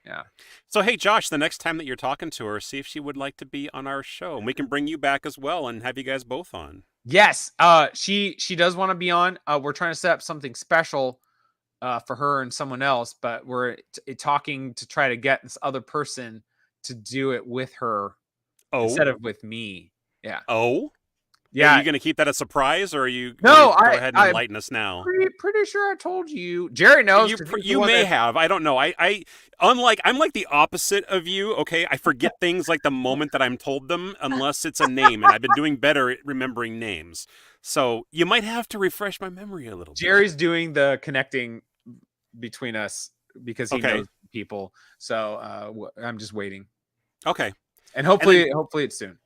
Yeah. So, hey, Josh, the next time that you're talking to her, see if she would like to be on our show. And we can bring you back as well and have you guys both on. Yes. She does want to be on. We're trying to set up something special for her and someone else, but we're talking to try to get this other person to do it with her instead of with me. Yeah. Oh? Yeah. Are you going to keep that a surprise, or are you go ahead and enlighten us now? Pretty sure I told you. Jerry knows. You may have. I don't know. I'm like the opposite of you, okay? I forget things like the moment that I'm told them, unless it's a name, and I've been doing better at remembering names. So you might have to refresh my memory a little bit. Jerry's doing the connecting between us because he knows people. So I'm just waiting. Okay. And hopefully it's soon.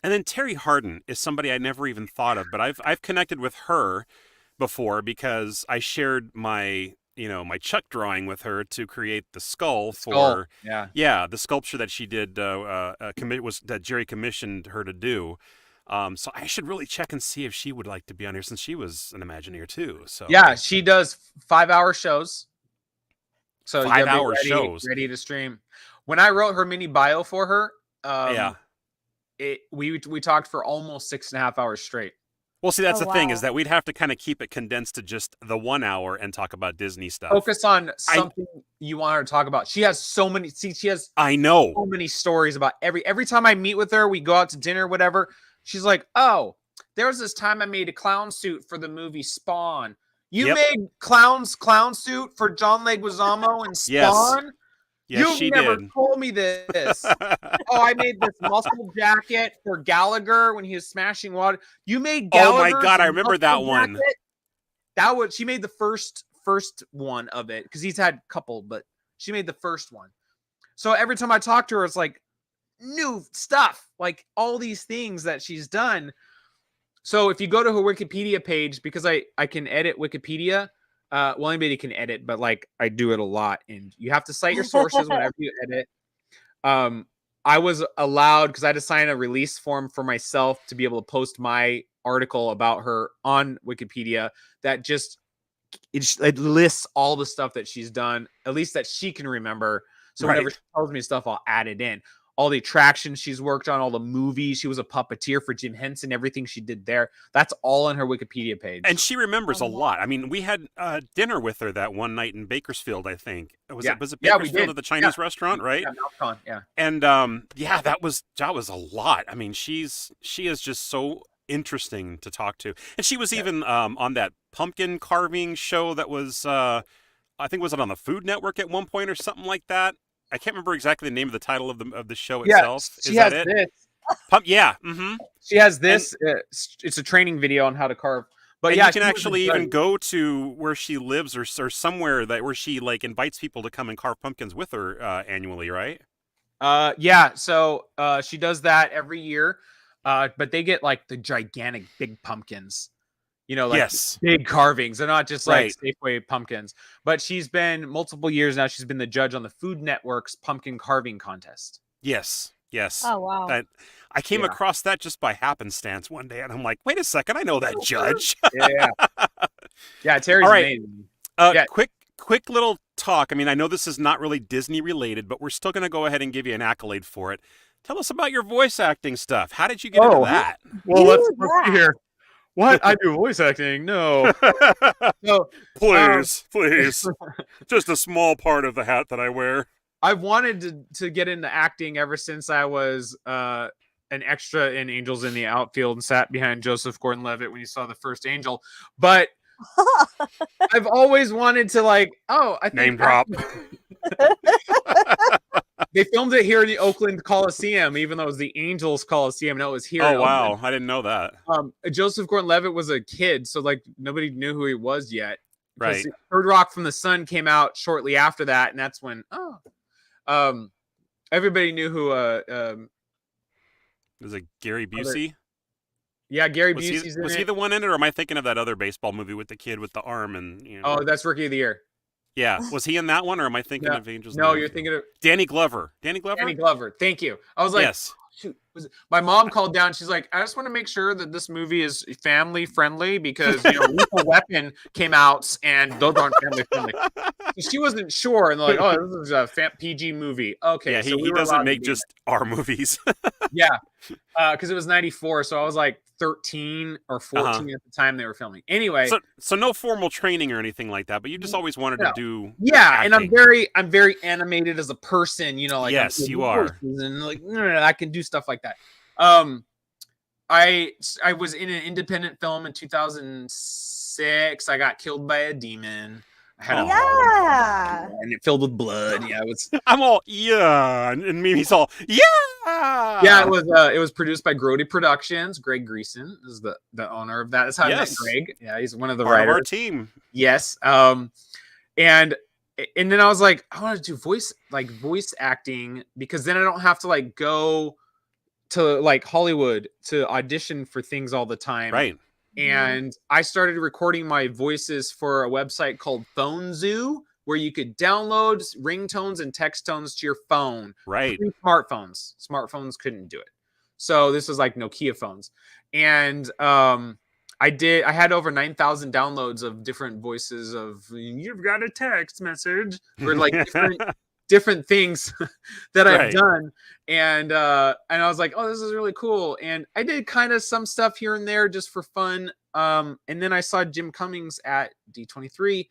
And then Terry Harden is somebody I never even thought of, but I've connected with her before because I shared my Chuck drawing with her to create the skull for the sculpture that she did that Jerry commissioned her to do. So I should really check and see if she would like to be on here, since she was an Imagineer too. So yeah, she does 5-hour shows. So 5-hour shows ready to stream. When I wrote her mini bio for her, we talked for almost 6.5 hours straight. Well, see, that's the thing, is that we'd have to kind of keep it condensed to just the 1 hour and talk about Disney stuff. Focus on something you want her to talk about. She has so many. I know so many stories about every time I meet with her, we go out to dinner, whatever. She's like, "Oh, there was this time I made a clown suit for the movie Spawn. You made clown suit for John Leguizamo and Spawn." Yes. Yes, You've she never did. told me this. Oh, I made this muscle jacket for Gallagher when he was smashing water. You made Oh my Gallagher's God, I remember that muscle one. jacket? She made the first one of it because he's had a couple, but she made the first one. So every time I talk to her, it's like new stuff, like all these things that she's done. So if you go to her Wikipedia page, because I can edit Wikipedia, well, anybody can edit, but like I do it a lot, and you have to cite your sources whenever you edit. I was allowed, because I had to sign a release form for myself to be able to post my article about her on Wikipedia that just it lists all the stuff that she's done, at least that she can remember. So whenever she tells me stuff, I'll add it in. All the attractions she's worked on, all the movies. She was a puppeteer for Jim Henson, everything she did there. That's all on her Wikipedia page. And she remembers a lot. I mean, we had dinner with her that one night in Bakersfield, I think. Was it Bakersfield at the Chinese restaurant, right? Yeah. And that was a lot. I mean, she is just so interesting to talk to. And she was even on that pumpkin carving show that was I think, was it on the Food Network at one point or something like that? I can't remember exactly the name of the title of the show itself. She has this. She has this. It's a training video on how to carve. But you can actually even go to where she lives or somewhere where she like invites people to come and carve pumpkins with her annually, right? So she does that every year. But they get like the gigantic big pumpkins. Like big carvings. They're not just like Safeway pumpkins. But she's been multiple years now. She's been the judge on the Food Network's pumpkin carving contest. Yes. Oh, wow. I came across that just by happenstance one day, and I'm like, wait a second, I know that judge. Yeah, Terry's amazing. Quick little talk. I mean, I know this is not really Disney related, but we're still going to go ahead and give you an accolade for it. Tell us about your voice acting stuff. How did you get into that? Well, let's see here. What? I do voice acting? No. No. Please. Just a small part of the hat that I wear. I've wanted to get into acting ever since I was an extra in Angels in the Outfield and sat behind Joseph Gordon-Levitt when he saw the first Angel. But I've always wanted to I think name drop. They filmed it here in the Oakland Coliseum, even though it was the Angels Coliseum. No, it was here. Oh, wow. I didn't know that. Joseph Gordon-Levitt was a kid, so nobody knew who he was yet. Right. Third Rock from the Sun came out shortly after that, and that's when everybody knew who was it Gary Busey? Yeah, Gary Busey's was he the one in it, or am I thinking of that other baseball movie with the kid with the arm and Oh, that's Rookie of the Year. Yeah, was he in that one, or am I thinking of Angels? No, you're thinking of Danny Glover. Danny Glover. Thank you. I was like, yes. Shoot. My mom called down. She's like, I just want to make sure that this movie is family friendly because Lethal Weapon came out and those aren't family friendly. So she wasn't sure, and they're like, oh, this is a PG movie. Okay, yeah, he doesn't make just our movies. Yeah, because it was 94, so I was like 13 or 14 at the time they were filming. Anyway, so no formal training or anything like that, but you just always wanted to do. Yeah, acting. And I'm very animated as a person. Yes, you are, and I can do stuff like that. I was in an independent film in 2006. I got killed by a demon. I had and it filled with blood. Yeah, it was. I'm all and Mimi's all Yeah, it was produced by Grody Productions. Greg Greason is the owner of that. That's how I met Greg. Yeah, he's one of the Part writers. Of our team. Yes. And then I was like, I want to do voice acting because then I don't have to go to Hollywood to audition for things all the time. Right. And I started recording my voices for a website called Phone Zoo, where you could download ringtones and text tones to your phone. Right. Smartphones. Smartphones couldn't do it. So this was like Nokia phones. And I had over 9,000 downloads of different voices of you've got a text message or different things that I've done. And I was like, oh, this is really cool. And I did kind of some stuff here and there just for fun. And then I saw Jim Cummings at D23.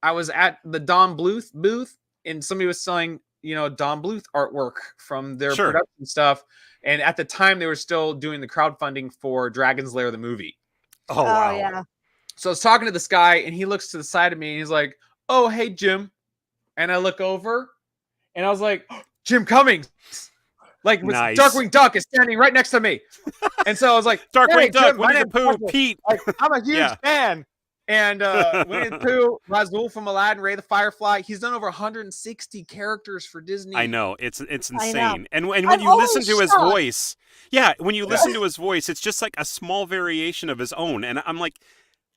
I was at the Don Bluth booth and somebody was selling, Don Bluth artwork from their production stuff. And at the time they were still doing the crowdfunding for Dragon's Lair, the movie. Oh, wow. Yeah. So I was talking to this guy and he looks to the side of me and he's like, oh, hey, Jim. And I look over And I was like, Jim Cummings, like with Nice. Darkwing Duck is standing right next to me. And so I was like, Darkwing hey, Duck, Jim, my Winnie the name's Pooh, Russell. Pete. Like, I'm a huge Yeah. fan. And Winnie the Pooh, Razul from Aladdin, Ray the Firefly. He's done over 160 characters for Disney. I know, it's I know. insane. And when I'm you listen always to his shocked. voice, when you listen to his voice, it's just like a small variation of his own. And I'm like,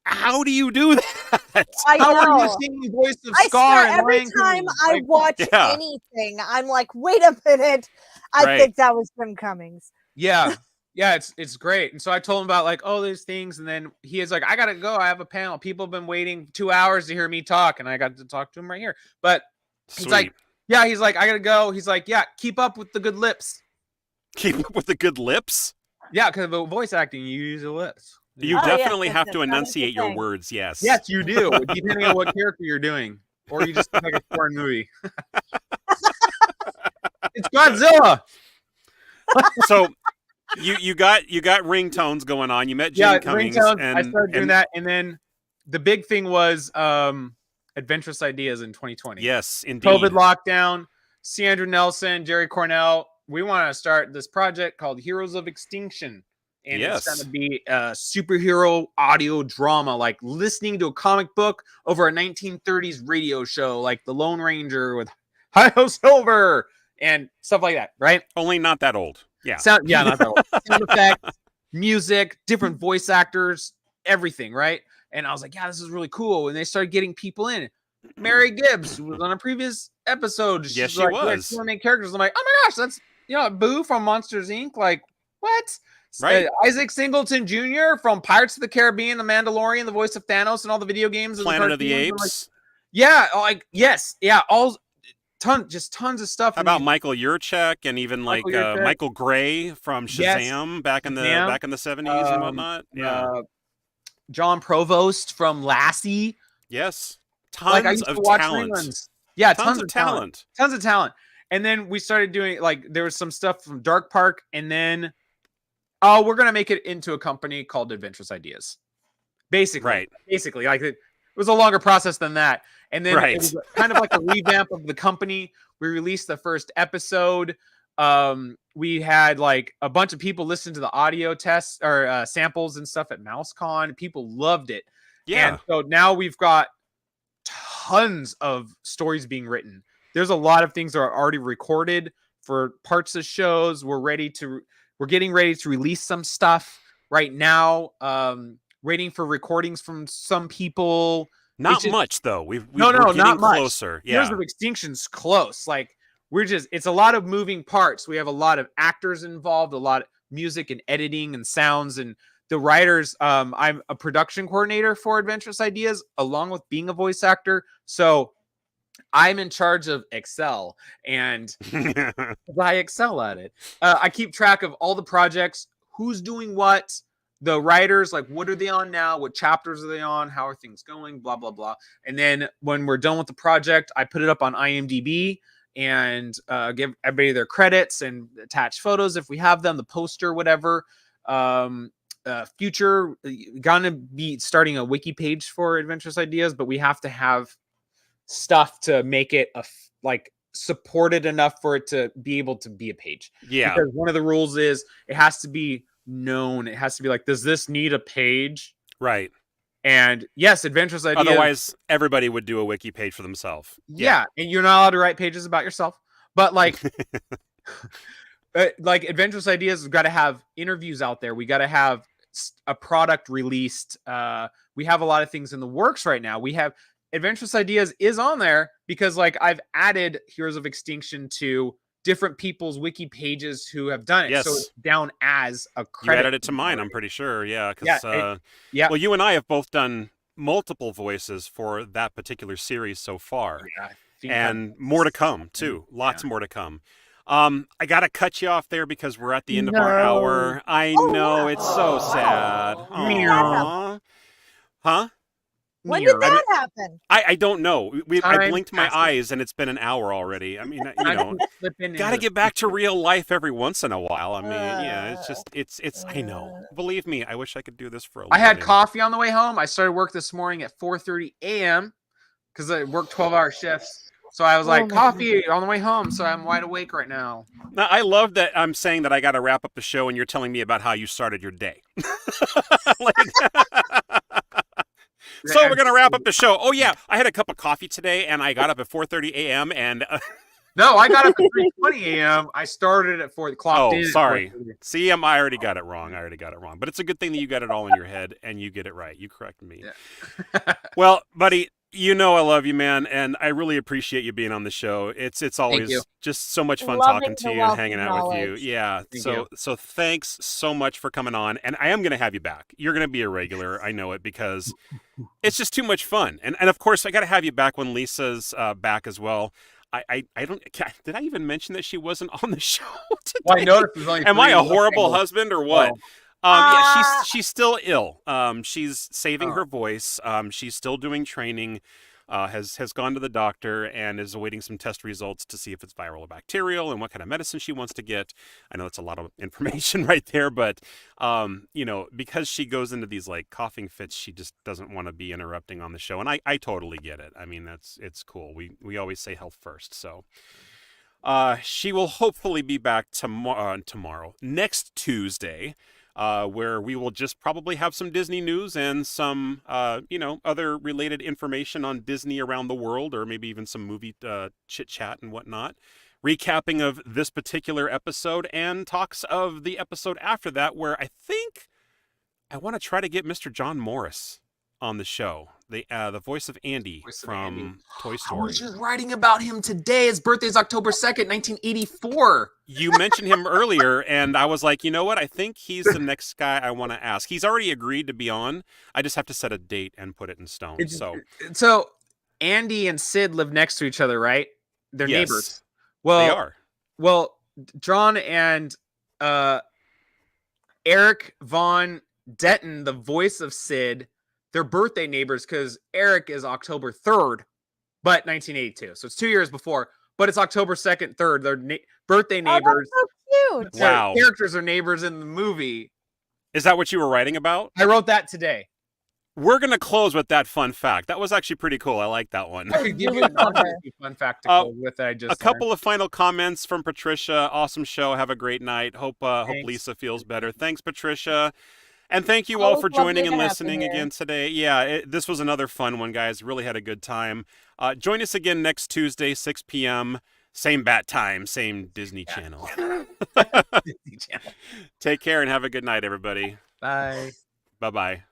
how do you do that? I How know. are you singing the voice of I Scar swear, and every Lion time King? I Like, watch Yeah. anything, I'm like, wait a minute. I Right. think that was Jim Cummings. yeah, it's great. And so I told him about like, oh, there's things, and then he is like, I gotta go. I have a panel. People have been waiting 2 hours to hear me talk, and I got to talk to him right here. But Sweet. he's like, yeah, he's like, I gotta go. He's like, yeah, keep up with the good lips. Keep up with the good lips. Yeah, because of voice acting, you use your lips. You Oh, yes, definitely yes, have yes, to that is the enunciate your thing. words, yes. Yes, you do, depending on what character you're doing, or you just look like a foreign movie. It's Godzilla. So you got ringtones going on. You met Jim Cummings. ringtones. And, I started doing and- that, and then the big thing was adventurous ideas in 2020. Yes, indeed. COVID lockdown. Sandra Nelson, Jerry Cornell. We want to start this project called Heroes of Extinction. And Yes. it's going to be a superhero audio drama, like listening to a comic book over a 1930s radio show, like The Lone Ranger with Hi-Ho Silver and stuff like that, right? Only not that old. Yeah. Not that old. Sound effects, music, different voice actors, everything, right? And I was like, yeah, this is really cool. And they started getting people in. Mary Gibbs, who was on a previous episode. Yes, she like, was. two main characters. I'm like, oh my gosh, that's Boo from Monsters Inc. Like, what? Right. Isaac Singleton Jr. from Pirates of the Caribbean, The Mandalorian, the voice of Thanos, and all the video games. Planet of the cartoons. I'm like, Apes. yeah, like yes, yeah, tons of stuff. How about Michael Yurchek and even like Michael Yurchek. Michael Gray from Shazam back in the Shazam. 70s and whatnot? Yeah. John Provost from Lassie. Yes. Like I Tons used to of watch talent. reruns. Yeah, Tons of talent. Tons of talent. And then we started doing like there was some stuff from Dark Park, and then we're gonna make it into a company called Adventurous Ideas. Basically, Right. Basically, like it was a longer process than that. And then Right. it was kind of like a revamp of the company. We released the first episode. We had like a bunch of people listen to the audio tests or samples and stuff at MouseCon. People loved it. Yeah. And so now we've got tons of stories being written. There's a lot of things that are already recorded for parts of shows. We're getting ready to release some stuff right now. Waiting for recordings from some people. Not much though. We're not getting much. closer. Heroes Yeah. of Extinction's close. Like it's a lot of moving parts. We have a lot of actors involved, a lot of music and editing and sounds and the writers. I'm a production coordinator for Adventurous Ideas, along with being a voice actor. So I'm in charge of Excel, and I excel at it. I keep track of all the projects, who's doing what, the writers, like what are they on now, what chapters are they on, how are things going, blah, blah, blah. And then when we're done with the project, I put it up on IMDb and give everybody their credits and attach photos if we have them, the poster, whatever. Future, gonna be starting a wiki page for Adventurous Ideas, but we have to have stuff to make it like supported enough for it to be able to be a page. Yeah. Because one of the rules is it has to be known. It has to be like, does this need a page? Right. And yes, Adventurous Ideas. Otherwise, everybody would do a wiki page for themselves. Yeah, and you're not allowed to write pages about yourself. But like, like Adventurous Ideas, we've got to have interviews out there. We got to have a product released. We have a lot of things in the works right now. We have Adventurous Ideas is on there because like I've added Heroes of Extinction to different people's wiki pages who have done it. Yes. So it's down as a You credit. added it to mine, I'm pretty sure. Yeah. Because, yeah. well, you and I have both done multiple voices for that particular series so far. Yeah, I think And more to come, too. Lots more to come. I got to cut you off there because we're at the end of our hour. I know. It's so sad. Aww. Huh? When did that happen? I don't know. I Time blinked my passes. eyes and it's been an hour already. I mean, you I know, can slip in got to into get back to real life every once in a while. I mean, yeah, it's just, it's, I know. Believe me, I wish I could do this for a living. I had coffee on the way home. I started work this morning at 4:30 a.m. because I worked 12-hour shifts. So I was Oh like, my coffee on the way home. So I'm wide awake right now. Now, I love that I'm saying that I got to wrap up the show, and you're telling me about how you started your day. Like, so we're gonna wrap up the show. Oh yeah, I had a cup of coffee today, and I got up at 4:30 a.m. and No, I got up at 3:20 a.m. I started at 4. The clock oh, did. sorry. See, I already got it wrong. But it's a good thing that you got it all in your head and you get it right. You corrected me. Yeah. Well, buddy, you know I love you, man, and I really appreciate you being on the show. It's always you. just so much fun Loving talking to the you wealth and hanging of out with you. knowledge. Yeah. Thank So you. thanks so much for coming on, and I am gonna have you back. You're gonna be a regular. I know it because it's just too much fun. And of course I got to have you back when Lisa's back as well. I don't did I even mention that she wasn't on the show today? Well, I noticed there's only Am I a 3 horrible left. husband or what? Oh. Yeah, she's still ill. She's saving Oh. her voice. She's still doing training. Has gone to the doctor and is awaiting some test results to see if it's viral or bacterial and what kind of medicine she wants to get. I know that's a lot of information right there, but because she goes into these like coughing fits, she just doesn't want to be interrupting on the show, and I totally get it. I mean, it's cool. We always say health first, so. She will hopefully be back tomorrow, next Tuesday, where we will just probably have some Disney news and some, other related information on Disney around the world, or maybe even some movie chit chat and whatnot. Recapping of this particular episode and talks of the episode after that, where I think I want to try to get Mr. John Morris on the show, the voice of Andy from Toy Story. I was just writing about him today. His birthday is October 2nd, 1984. You mentioned him earlier, and I was like, you know what? I think he's the next guy I want to ask. He's already agreed to be on. I just have to set a date and put it in stone. So Andy and Sid live next to each other, right? They're Yes, neighbors. Well, they are. Well, John and Eric Von Detten, the voice of Sid, they're birthday neighbors because Eric is October 3rd, but 1982. So it's 2 years before, but it's October 2nd, 3rd. They're birthday neighbors. Oh, that's so cute. Their Wow. characters are neighbors in the movie. Is that what you were writing about? I wrote that today. We're going to close with that fun fact. That was actually pretty cool. I like that one. I could give you another fun fact to close with. A couple of final comments from Patricia. Awesome show. Have a great night. Hope Lisa feels better. Thanks, Patricia. And thank you all for joining and listening again today. Yeah, this was another fun one, guys. Really had a good time. Join us again next Tuesday, 6 p.m. Same bat time, same Disney Channel. Disney Channel. Take care and have a good night, everybody. Bye. Bye-bye.